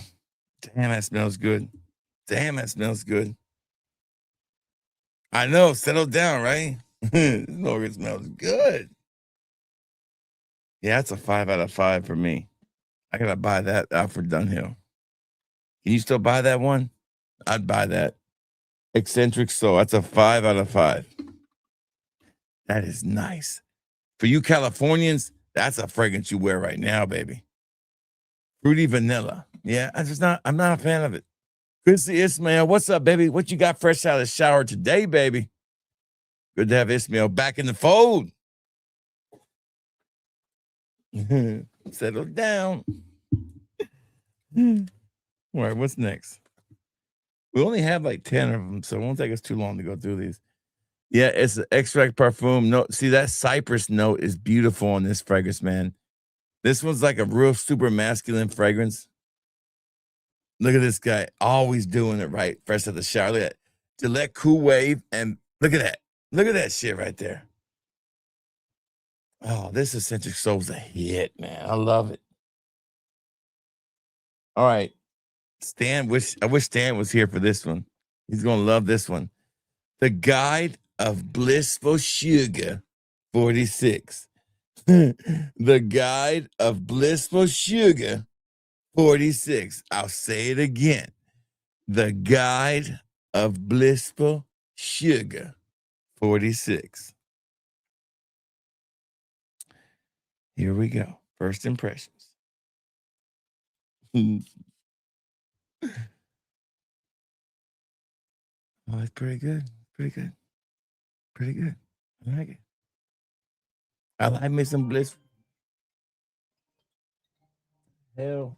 that smells good. Damn, that smells good. I know, settle down, right? This Morgan smells good. Yeah, that's a 5 out of 5 for me. I gotta buy that Alfred Dunhill. Can you still buy that one? I'd buy that. Eccentric Soul. That's a 5 out of 5. That is nice. For you Californians, that's a fragrance you wear right now, baby. Fruity vanilla. Yeah, I'm not a fan of it. Chrissy Ismail, what's up, baby? What you got fresh out of the shower today, baby? Good to have Ismail back in the fold. Settle down. All right, what's next? We only have like 10 of them, so it won't take us too long to go through these. Yeah, it's an extract parfum. No, see, that cypress note is beautiful on this fragrance, man. This one's like a real super masculine fragrance. Look at this guy, always doing it right. Fresh out the shower. Look at that. Gillette Cool Wave, and look at that. Look at that shit right there. Oh, this Eccentric Soul's a hit, man. I love it. All right. I wish Stan was here for this one. He's gonna love this one. The Guide of Blissful Sugar 46. The Guide of Blissful Sugar 46. I'll say it again. The Guide of Blissful Sugar 46. Here we go. First impressions. Oh, it's pretty good. Pretty good. Pretty good. I like it. I like me some Bliss. Hell.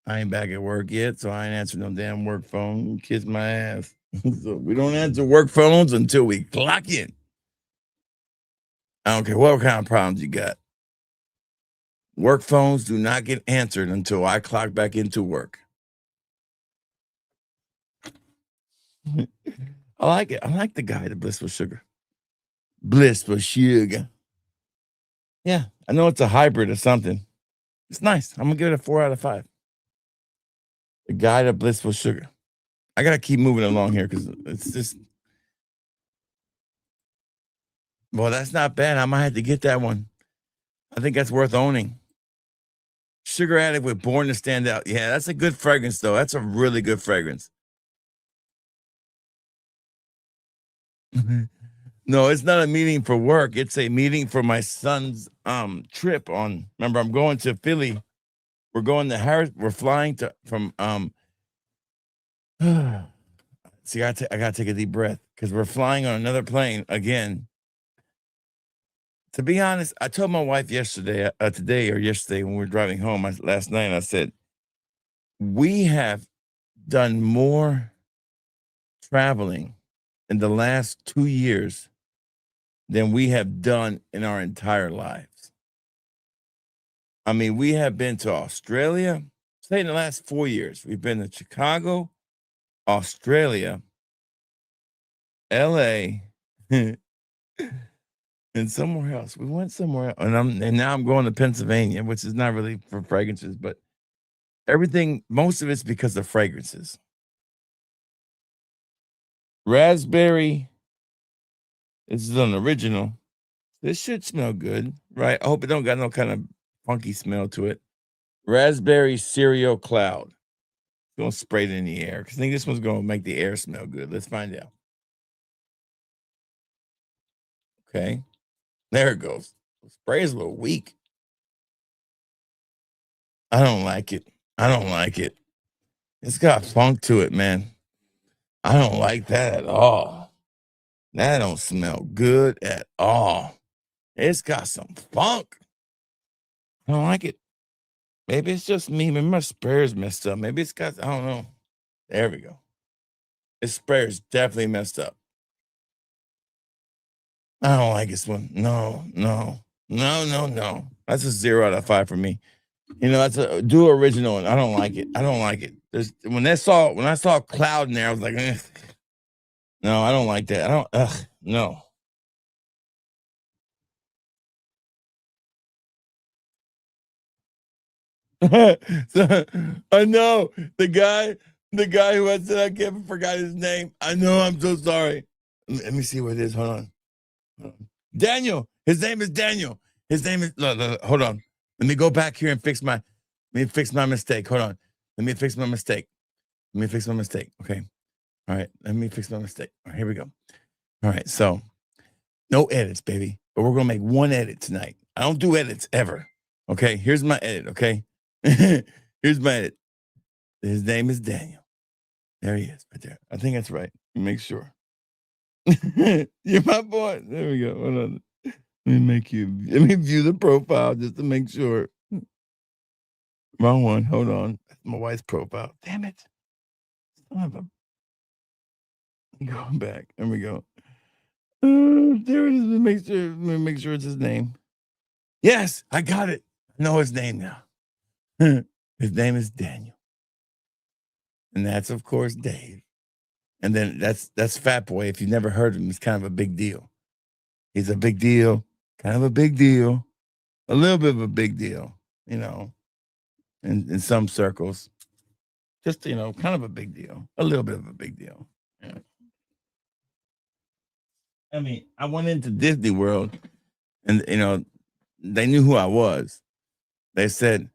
I ain't back at work yet, so I ain't answering no damn work phone. Kiss my ass. So we don't answer work phones until we clock in. I don't care what kind of problems you got. Work phones do not get answered until I clock back into work. I like it. I like the guy, the Blissful Sugar. Blissful Sugar. Yeah, I know it's a hybrid or something. It's nice. I'm gonna give it a 4 out of 5. The Guide of Blissful Sugar. I gotta keep moving along here because it's just. Well, that's not bad. I might have to get that one. I think that's worth owning. Sugar Addict with Born to Stand Out. Yeah, that's a good fragrance, though. That's a really good fragrance. No, it's not a meeting for work. It's a meeting for my son's trip on. Remember, I'm going to Philly. We're going to Harris. We're flying to from See, I gotta take a deep breath because we're flying on another plane again. To be honest, I told my wife today or yesterday when we were driving home last night. I said we have done more traveling in the last 2 years than we have done in our entire lives. I mean, we have been to Australia. Say in the last 4 years, we've been to Chicago, Australia, LA, and somewhere else. We went somewhere, and now I'm going to Pennsylvania, which is not really for fragrances, but most of it's because of fragrances. Raspberry. This is an original. This should smell good, right? I hope it don't got no kind of funky smell to it. Raspberry cereal cloud. Gonna spray it in the air because I think this one's gonna make the air smell good. Let's find out. Okay, there it goes. The spray is a little weak. I don't like it. I don't like it. It's got funk to it, man. I don't like that at all. That don't smell good at all. It's got some funk. I don't like it. Maybe it's just me. Maybe my sprayer's messed up. Maybe it's got, I don't know. There we go. This sprayer's definitely messed up. I don't like this one. No. That's a 0 out of 5 for me. You know, that's a do original, and I don't like it. I don't like it. When I saw cloud in there, I was like, no, I don't like that. No. So, I know the guy who I said I can't forgot his name. I know, I'm so sorry. Let me see what it is. Hold on. Daniel. His name is Daniel. His name is look, hold on. Let me go back here and fix my mistake. Hold on. Let me fix my mistake. Okay. All right. Let me fix my mistake. All right, here we go. All right. So no edits, baby. But we're gonna make one edit tonight. I don't do edits ever. Okay. Here's my edit. Okay. Here's my edit. His name is Daniel. There he is, right there. I think that's right. Make sure. You're my boy. There we go. Hold on. Let me view the profile just to make sure. Wrong one. Hold on. That's my wife's profile. Damn it. Son of a. Going back. There we go. There it is. Let me make sure it's his name. Yes, I got it. I know his name now. His name is Daniel. And that's of course Dave. And then that's Fat Boy. If you've never heard of him, he's kind of a big deal. He's a big deal, kind of a big deal, a little bit of a big deal, you know, in some circles. Just, you know, kind of a big deal, a little bit of a big deal. Yeah. I mean, I went into Disney World and, you know, they knew who I was. They said,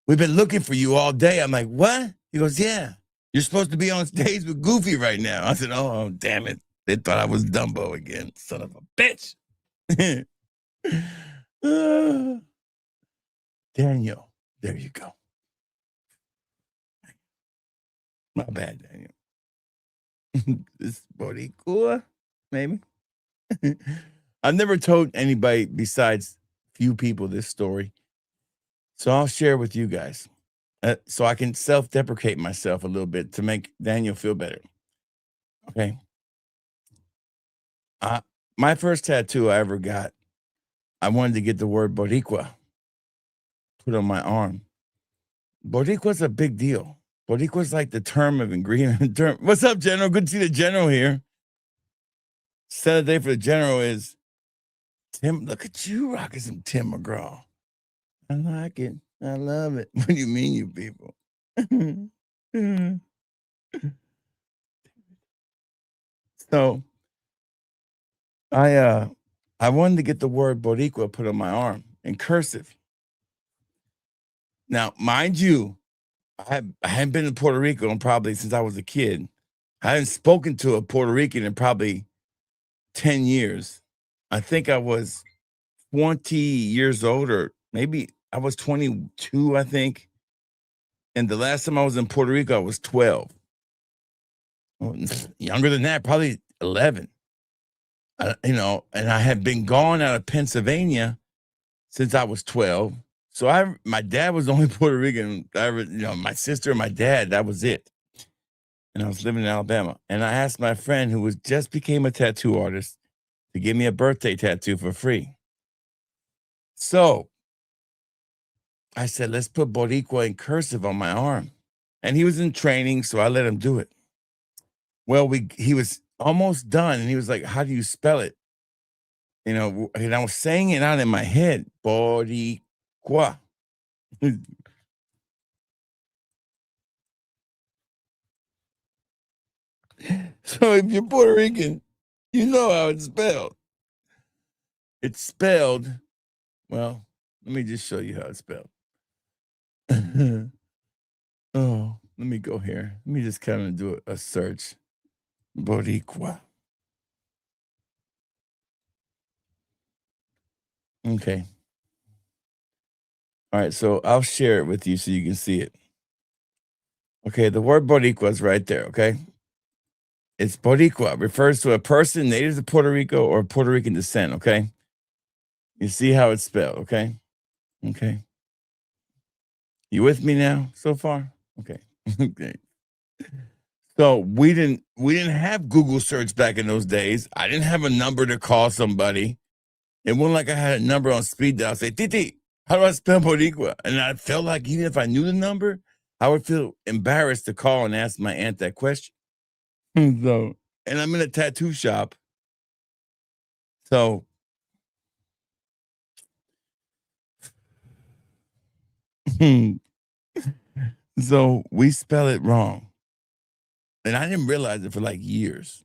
"We've been looking for you all day." I'm like, "What?" He goes, "Yeah, you're supposed to be on stage with Goofy right now." I said, "Oh, damn it. They thought I was Dumbo again. Son of a bitch." Daniel, there you go. My bad, Daniel. This Boricua, maybe. I've never told anybody besides few people this story. So I'll share with you guys. So I can self-deprecate myself a little bit to make Daniel feel better. Okay. My first tattoo I ever got, I wanted to get the word Boricua put on my arm. Boricua's a big deal. Boricua's like the term of ingredient. What's up, General? Good to see the General here. Saturday for the General is Tim. Look at you rocking some Tim McGraw. I like it. I love it. What do you mean, you people? So I wanted to get the word Boricua put on my arm in cursive. Now, mind you, I hadn't been to Puerto Rico probably since I was a kid. I hadn't spoken to a Puerto Rican in probably 10 years. I think I was 20 years old, or maybe I was 22, I think. And the last time I was in Puerto Rico, I was 12. Well, younger than that, probably 11. And I had been gone out of Pennsylvania since I was 12. So my dad was the only Puerto Rican. My sister and my dad, that was it. And I was living in Alabama. And I asked my friend, who just became a tattoo artist, to give me a birthday tattoo for free. So I said, let's put Boricua in cursive on my arm. And he was in training, so I let him do it. Well, he was almost done, and he was like, how do you spell it? And I was saying it out in my head, Boricua. So if you're Puerto Rican, you know how it's spelled. It's spelled, well, let me just show you how it's spelled. Oh, let me go here. Let me just kind of do a search. Boricua. Okay. All right, so I'll share it with you so you can see it. Okay, the word Boricua is right there, okay? It's Boricua, refers to a person native to Puerto Rico or Puerto Rican descent, okay? You see how it's spelled, okay? Okay. You with me now so far? Okay. Okay. So we didn't have Google search back in those days. I didn't have a number to call somebody. It wasn't like I had a number on speed dial. Say, Titi, how do I spell Boricua? And I felt like even if I knew the number, I would feel embarrassed to call and ask my aunt that question. And I'm in a tattoo shop. So so we spell it wrong. And I didn't realize it for years,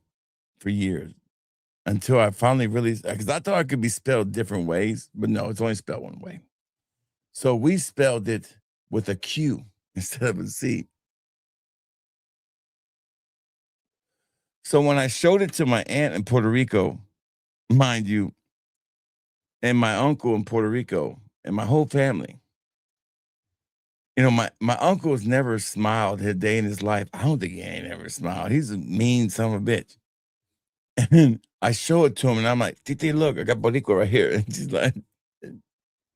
until I finally realized, because I thought it could be spelled different ways, but no, it's only spelled one way. So we spelled it with a Q instead of a C. So when I showed it to my aunt in Puerto Rico, mind you, and my uncle in Puerto Rico, and my whole family, my uncle has never smiled a day in his life. I don't think he ain't ever smiled. He's a mean son of a bitch. And I show it to him, and I'm like, Titi, look, I got Boricua right here. And she's like,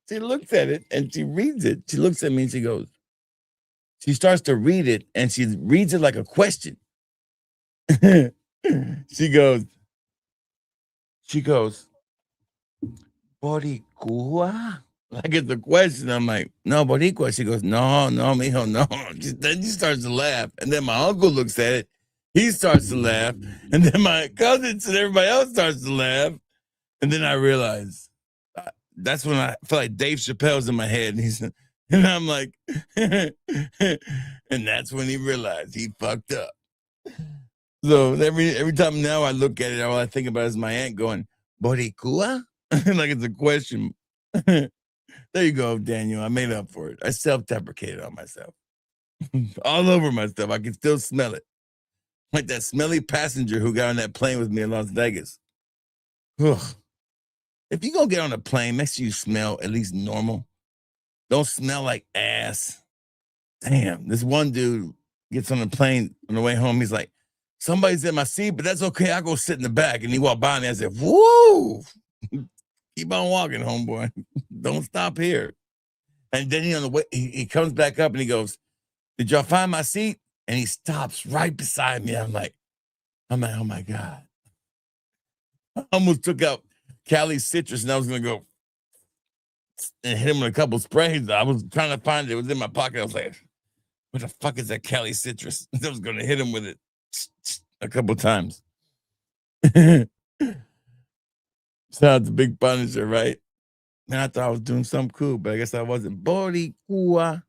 she looks at it and she reads it. She looks at me and she starts to read it, and she reads it like a question. she goes, Boricua? Like it's a question. I'm like, no, Boricua. She goes, no, mijo, no. Then she starts to laugh. And then my uncle looks at it. He starts to laugh. And then my cousins and everybody else starts to laugh. And then I realize, that's when I feel like Dave Chappelle's in my head. And I'm like, and that's when he realized he fucked up. So every time now I look at it, all I think about is my aunt going, Boricua? Like it's a question. There you go, Daniel. I made up for it. I self-deprecated on myself. All over myself. I can still smell it. Like that smelly passenger who got on that plane with me in Las Vegas. Ugh. If you're going to get on a plane, make sure you smell at least normal. Don't smell like ass. Damn, this one dude gets on the plane on the way home. He's like, somebody's in my seat, but that's okay. I'll go sit in the back. And he walked by me. I said, woo! Keep on walking, homeboy. Don't stop here. And then on the way, he comes back up and he goes, did y'all find my seat? And he stops right beside me. I'm like, oh my God. I almost took out Cali's citrus and I was going to go and hit him with a couple sprays. I was trying to find it. It was in my pocket. I was like, what the fuck is that Cali citrus? I was going to hit him with it a couple times. Sounds a big Punisher, right? Man, I thought I was doing something cool, but I guess I wasn't. Boricua.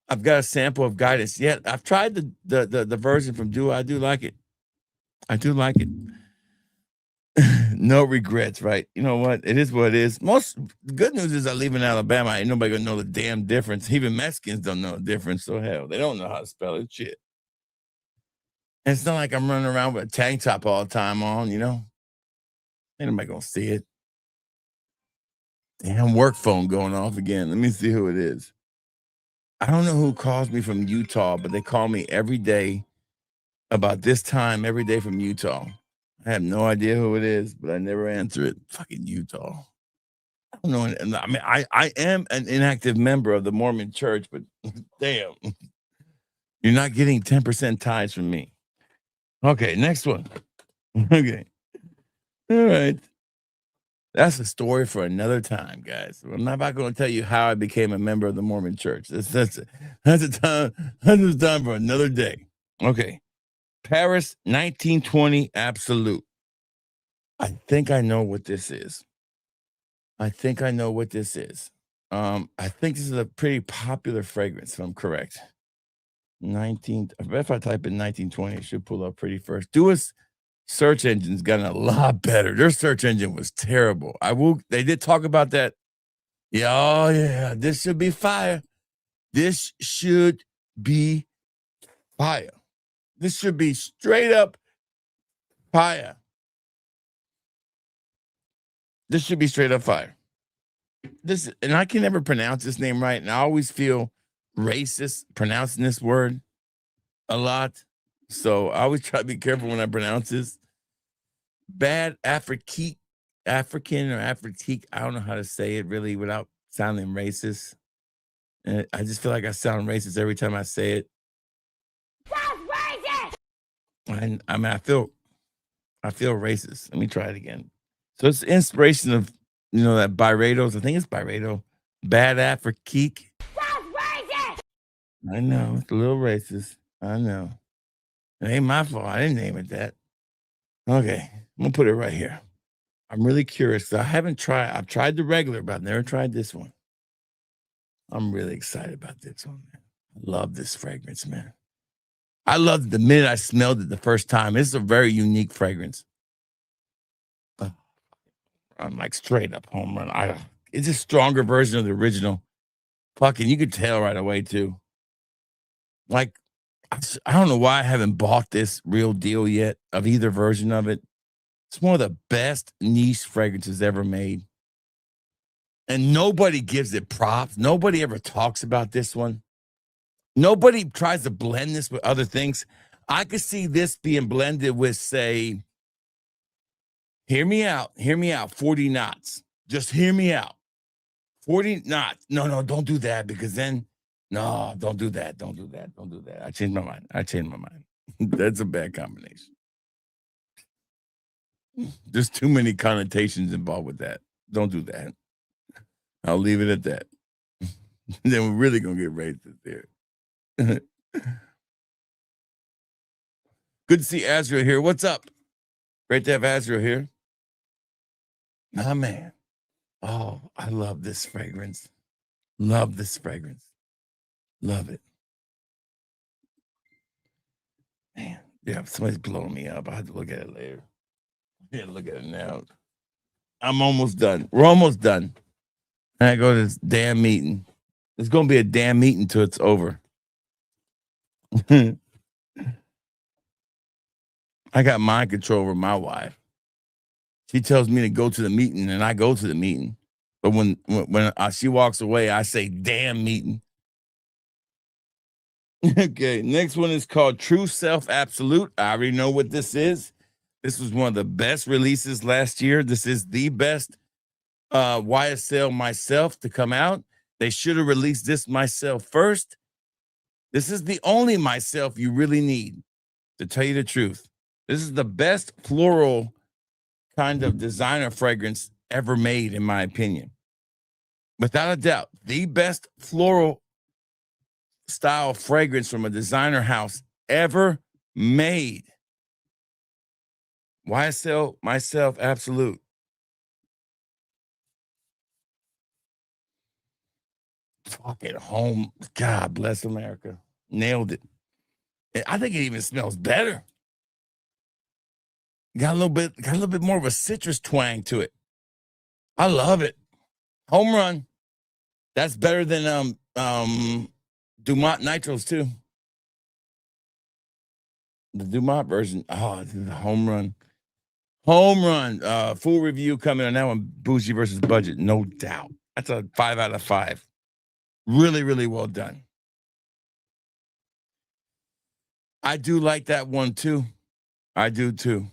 I've got a sample of guidance. Yeah, I've tried the version from Duo. I do like it. I do like it. No regrets, right? You know what? It is what it is. Most good news is I live in Alabama. Ain't nobody gonna know the damn difference. Even Mexicans don't know the difference. So hell, they don't know how to spell it. Shit. And it's not like I'm running around with a tank top all the time on, you know? Ain't nobody gonna see it. Damn work phone going off again. Let me see who it is. I don't know who calls me from Utah, but they call me every day about this time every day from Utah. I have no idea who it is, but I never answer it. Fucking Utah. I don't know. I mean, I am an inactive member of the Mormon church, but damn, you're not getting 10% ties from me. Okay, next one. Okay. All right. That's a story for another time, guys. I'm not going to tell you how I became a member of the Mormon church. That's a time for another day. Okay. Paris 1920 Absolute. I think I know what this is. I think this is a pretty popular fragrance, if I'm correct. 19. I bet if I type in 1920, it should pull up pretty first. Search engine's gotten a lot better. Their search engine was terrible. They did talk about that. Yeah, oh yeah, this should be fire. This should be fire. This should be straight up fire. This should be straight up fire. And I can never pronounce this name right, and I always feel racist pronouncing this word a lot. So I always try to be careful when I pronounce this. Bad African or Afrique. I don't know how to say it really without sounding racist. And I just feel like I sound racist every time I say it. That's racist. And I mean, I feel racist. Let me try it again. So it's the inspiration of that Byredos. I think it's Byredo. Bad Afrique. That's racist. I know it's a little racist. I know. It ain't my fault. I didn't name it that. Okay, I'm gonna put it right here. I'm really curious. I've tried the regular, but I've never tried this one. I'm really excited about this one, man. I love this fragrance, man. I loved it the minute I smelled it the first time. It's a very unique fragrance. I'm like straight up home run. It's a stronger version of the original. Fucking, you could tell right away too. Like, I don't know why I haven't bought this real deal yet of either version of it. It's one of the best niche fragrances ever made. And nobody gives it props. Nobody ever talks about this one. Nobody tries to blend this with other things. I could see this being blended with, say, hear me out, 40 knots. Just hear me out. 40 knots. No, don't do that because then, no, don't do that. Don't do that. I changed my mind. That's a bad combination. There's too many connotations involved with that. Don't do that. I'll leave it at that. Then we're really going to get racist there. Good to see Azrael here. What's up? Great to have Azrael here. Ah, man. Oh, I love this fragrance. Love it. Man, yeah, somebody's blowing me up. I have to look at it later. Yeah, look at it now. I'm almost done. We're almost done. And I go to this damn meeting. It's going to be a damn meeting till it's over. I got mind control over my wife. She tells me to go to the meeting, and I go to the meeting. But when she walks away, I say, damn meeting. Okay, next one is called True Self Absolute. I already know what this is. This was one of the best releases last year. This is the best YSL myself to come out. They should have released this myself first. This is the only myself you really need, to tell you the truth. This is the best floral kind of designer fragrance ever made, in my opinion. Without a doubt, the best floral style fragrance from a designer house ever made. YSL myself Absolute. Fucking home. God bless America. Nailed it. I think it even smells better. Got a little bit more of a citrus twang to it. I love it. Home run. That's better than Dumont Nitros too. The Dumont version. Oh, this is a home run. Home run. Full review coming on that one. Bougie versus budget, no doubt. That's a 5 out of 5. Really, really well done. I do like that one too. I do too.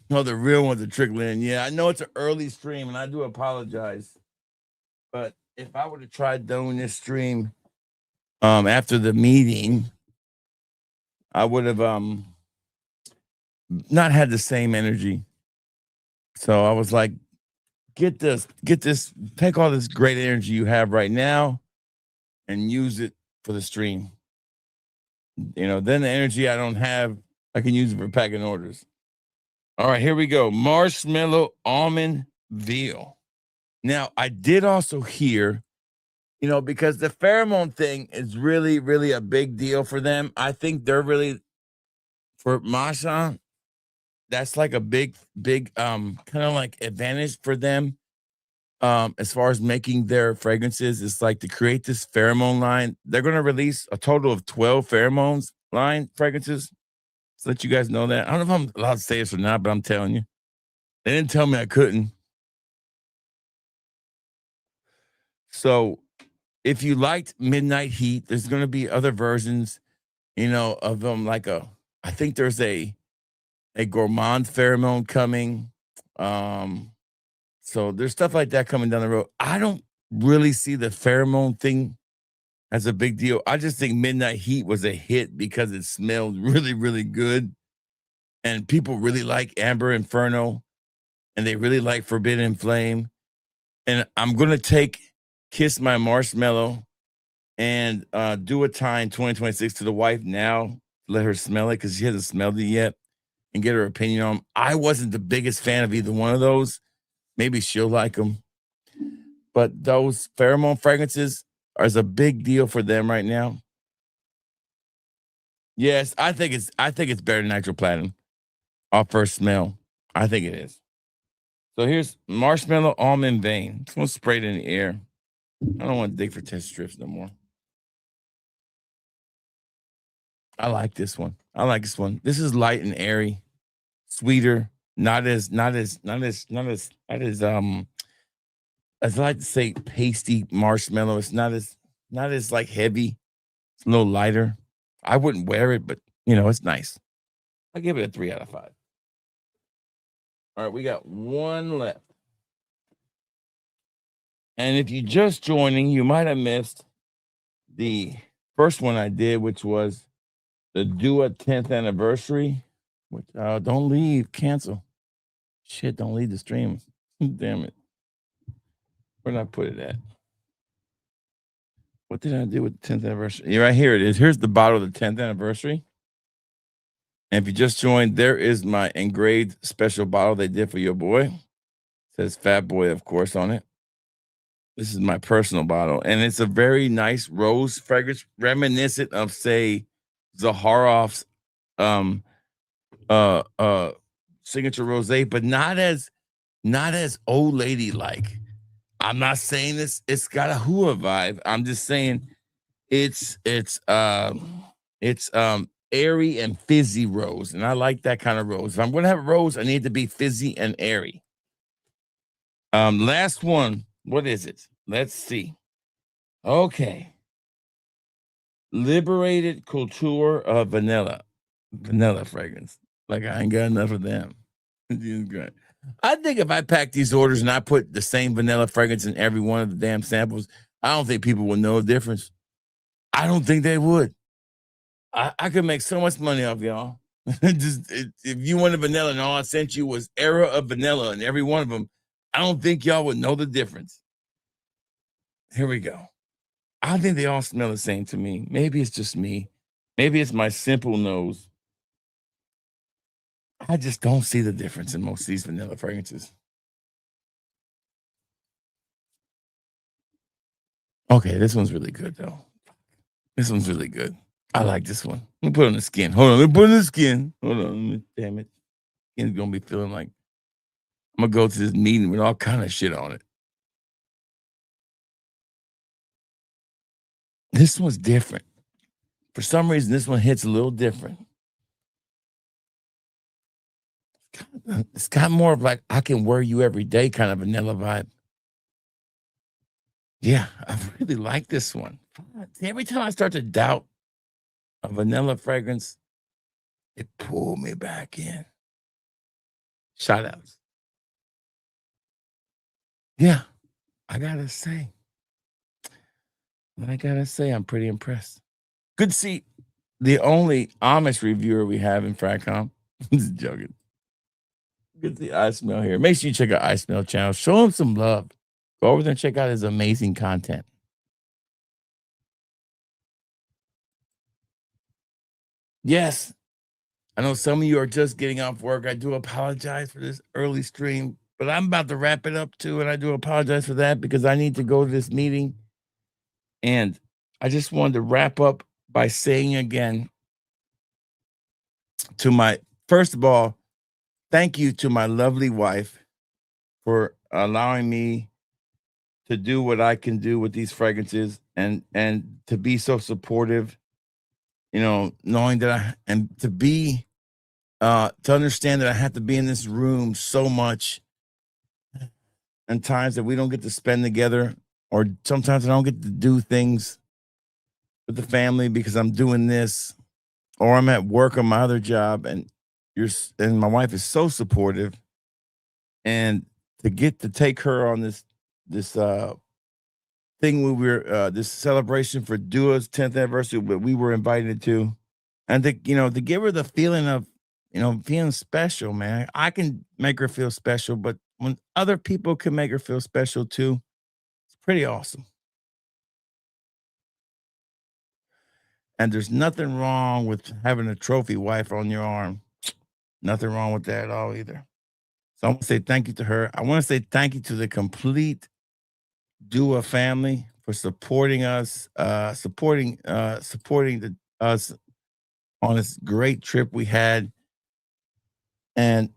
No, the real ones are trickling in. Yeah, I know it's an early stream, and I do apologize. But if I would have tried doing this stream after the meeting, I would have not had the same energy. So I was like, get this, take all this great energy you have right now and use it for the stream. Then the energy I don't have, I can use it for packing orders. All right, here we go. Marshmallow almond veal. Now, I did also hear, because the pheromone thing is really, really a big deal for them. I think they're really, for Masha, that's like a big, big, kind of like advantage for them. As far as making their fragrances, it's like to create this pheromone line. They're going to release a total of 12 pheromones line fragrances. So let you guys know that. I don't know if I'm allowed to say this or not, but I'm telling you. They didn't tell me I couldn't. So if you liked Midnight Heat, there's going to be other versions, of them. I think there's a gourmand pheromone coming. So there's stuff like that coming down the road. I don't really see the pheromone thing as a big deal. I just think Midnight Heat was a hit because it smelled really, really good. And people really like Amber Inferno and they really like Forbidden Flame. And I'm going to take Kiss My Marshmallow and do a tie in 2026 to the wife now. Let her smell it because she hasn't smelled it yet and get her opinion on them. I wasn't the biggest fan of either one of those. Maybe she'll like them. But those pheromone fragrances are a big deal for them right now. Yes, I think it's better than Nitro Platinum off first smell. I think it is. So here's Marshmallow Almond Vein. It's gonna spray it in the air. I don't want to dig for test strips no more. I like this one. This is light and airy, sweeter, not as as I like to say pasty marshmallow. It's not as like heavy. It's a little lighter. I wouldn't wear it, but it's nice. I give it a 3 out of 5. All right, we got one left. And if you're just joining, you might have missed the first one I did, which was the Dua 10th anniversary. Which don't leave, cancel. Shit, don't leave the stream. Damn it. Where did I put it at? What did I do with the 10th anniversary? Yeah, right here it is. Here's the bottle of the 10th anniversary. And if you just joined, there is my engraved special bottle they did for your boy. It says Fat Boy, of course, on it. This is my personal bottle, and it's a very nice rose fragrance, reminiscent of, say, Zaharoff's uh uh signature rosé, but not as old lady like. I'm not saying it's got a Hual vibe. I'm just saying it's airy and fizzy rose, and I like that kind of rose. If I'm gonna have a rose, I need it to be fizzy and airy. Last one. What is it? Let's see. Okay. Liberated Couture of Vanilla fragrance. Like I ain't got enough of them. I think if I pack these orders and I put the same vanilla fragrance in every one of the damn samples, I don't think people would know the difference. I don't think they would. I could make so much money off y'all. If you wanted vanilla and all I sent you was Era of Vanilla and every one of them, I don't think y'all would know the difference. Here we go. I think they all smell the same to me. Maybe it's just me. Maybe it's my simple nose. I just don't see the difference in most of these vanilla fragrances. Okay, this one's really good though. This one's really good. I like this one. Let me put it on the skin. Hold on, let me put it on the skin. Hold on, damn it. Skin's gonna be feeling like I'm gonna go to this meeting with all kind of shit on it. This one's different. For some reason, this one hits a little different. It's got more of like I can wear you every day kind of vanilla vibe. Yeah, I really like this one. See, every time I start to doubt a vanilla fragrance, it pulled me back in. Shout outs. Yeah, I gotta say, I'm pretty impressed. Good to see the only Amish reviewer we have in Fracom. Just joking. Good to see I Smell here. Make sure you check out I Smell channel. Show him some love. Go over there and check out his amazing content. Yes, I know some of you are just getting off work. I do apologize for this early stream, but I'm about to wrap it up too. And I do apologize for that because I need to go to this meeting. And I just wanted to wrap up by saying again to my, first of all, thank you to my lovely wife for allowing me to do what I can do with these fragrances and to be so supportive, knowing that to understand that I have to be in this room so much and times that we don't get to spend together, or sometimes I don't get to do things with the family because I'm doing this, or I'm at work on my other job, and my wife is so supportive, and to get to take her on this thing we were this celebration for Dua's 10th anniversary that we were invited to, and to give her the feeling of feeling special, man. I can make her feel special, but when other people can make her feel special too, it's pretty awesome. And there's nothing wrong with having a trophy wife on your arm. Nothing wrong with that at all either. So I want to say thank you to her. I want to say thank you to the complete Dua family for supporting us, supporting us on this great trip we had. And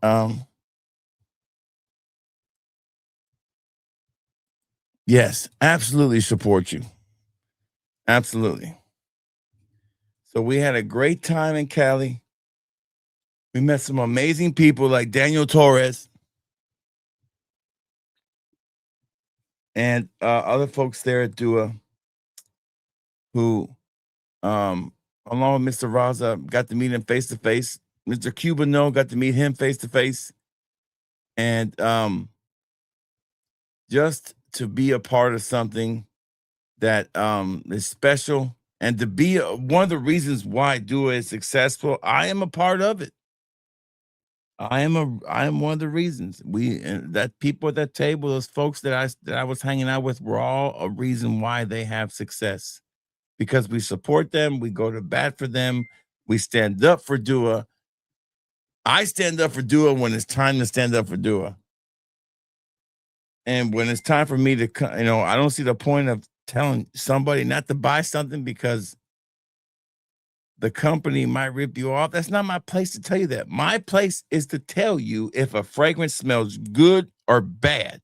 yes, absolutely support you. Absolutely. So we had a great time in Cali. We met some amazing people like Daniel Torres and other folks there at Dua who, along with Mr. Raza, got to meet him face to face. Mr. Cubano got to meet him face to face. And just to be a part of something that is special, and to be one of the reasons why Dua is successful, I am a part of it. I am one of the reasons. That people at that table, those folks that I was hanging out with, were all a reason why they have success, because we support them, we go to bat for them, we stand up for Dua. I stand up for Dua when it's time to stand up for Dua. And when it's time for me to, I don't see the point of telling somebody not to buy something because the company might rip you off. That's not my place to tell you that. My place is to tell you if a fragrance smells good or bad.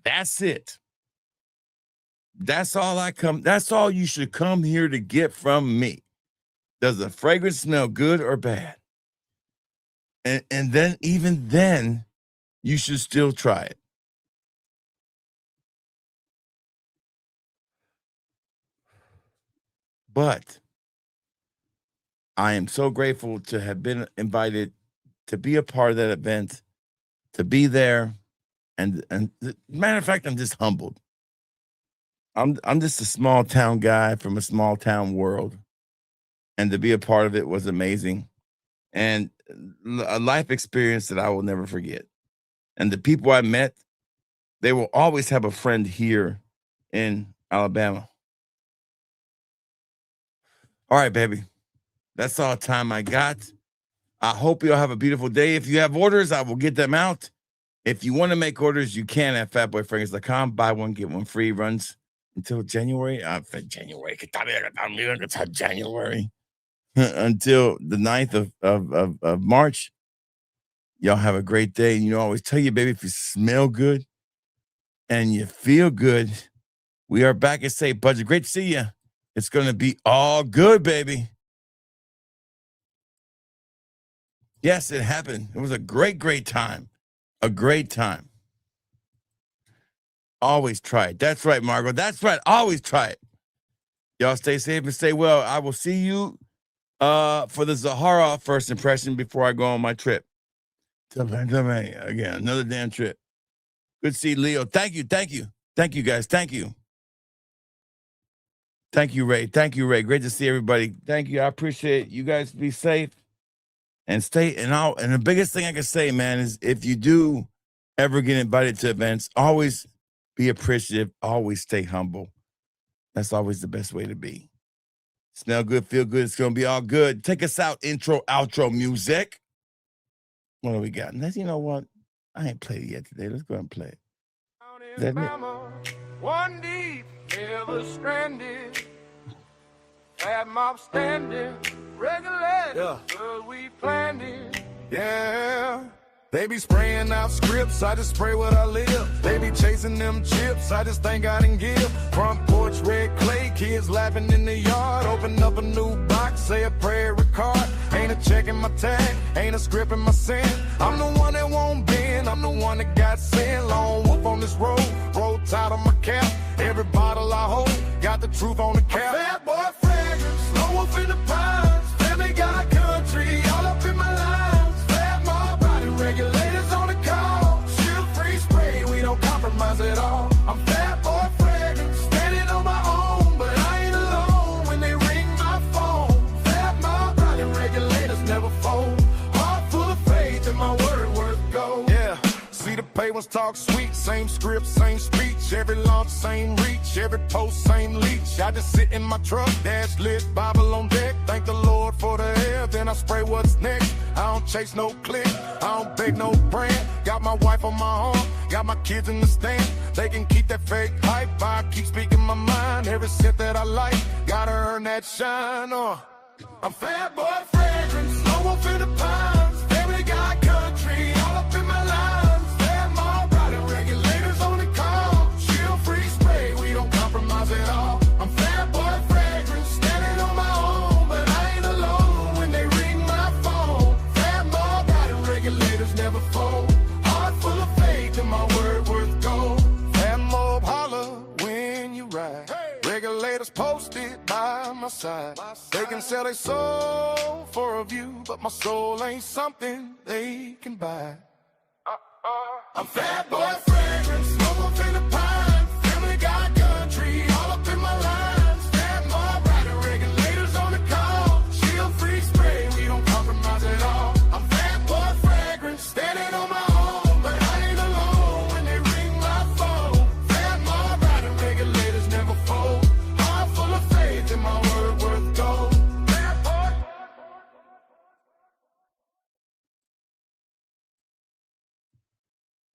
That's it. That's all you should come here to get from me. Does the fragrance smell good or bad? And then, even then, you should still try it. But I am so grateful to have been invited to be a part of that event, to be there. And matter of fact, I'm just humbled. I'm just a small town guy from a small town world, and to be a part of it was amazing, and a life experience that I will never forget. And the people I met, they will always have a friend here in Alabama. All right, baby. That's all the time I got. I hope you'll have a beautiful day. If you have orders, I will get them out. If you want to make orders, you can at fatboyfragrance.com. Buy one, get one free. Runs until January. January. January. Until the 9th of March. Y'all have a great day. And always tell you, baby, if you smell good and you feel good, we are back at Say Budget. Great to see you. It's going to be all good, baby. Yes, it happened. It was a great, great time. A great time. Always try it. That's right, Margot. That's right. Always try it. Y'all stay safe and stay well. I will see you for the Zahara first impression before I go on my trip. Again, another damn trip. Good to see Leo. Thank you. Thank you. Thank you, guys. Thank you. Thank you, Ray. Thank you, Ray. Great to see everybody. Thank you. I appreciate it. You guys be safe and stay. And the biggest thing I can say, man, is if you do ever get invited to events, always be appreciative. Always stay humble. That's always the best way to be. Smell good, feel good. It's going to be all good. Take us out. Intro, outro music. What do we got? You know what? I ain't played it yet today. Let's go ahead and play it. Is that it? One deep, never stranded. Had mob standing, regulated. Yeah. Cause we planned it. Yeah. They be spraying out scripts, I just spray what I live. They be chasing them chips, I just thank God and give. Front porch, red clay, kids laughing in the yard. Open up a new box, say a prayer record. Ain't a check in my tag, ain't a script in my sin. I'm the one that won't bend, I'm the one that got sin. Lone wolf on this road, roll tight on my cap. Every bottle I hold, got the truth on the cap. Bad boy fragrance, lone wolf in the pines. Family got country, all up in my lines. Regulators on the call, shield free spray, we don't compromise at all. I'm fat boy fragrance, standing on my own, but I ain't alone when they ring my phone. Fat mob, riding regulators never fold. Heart full of faith and my word worth gold. Yeah, see the pay ones talk sweet, same script, same speech. Every launch, same reach, every post, same leech. I just sit in my truck, dash lit, Bible on deck. Thank the Lord for the air, then I spray what's next. I don't chase no click, I don't beg no brand. Got my wife on my arm, got my kids in the stand. They can keep that fake hype, I keep speaking my mind. Every scent that I like, gotta earn that shine. I'm fat boy fragrance, no wolf in the pines. Family got country, all up in my lines. Fat mob, riding regulators on the call. Shield free spray, we don't compromise at all. I'm fat boy fragrance, standing on my own, but I ain't alone when they ring my phone. Fat mob, riding regulators never fold. Heart full of faith and my word worth gold. Fat mob holler when you ride. Regulators posted by my side. They can sell their soul for a view, but my soul ain't something they can buy. I'm fat boy fragrance, no more finna pie.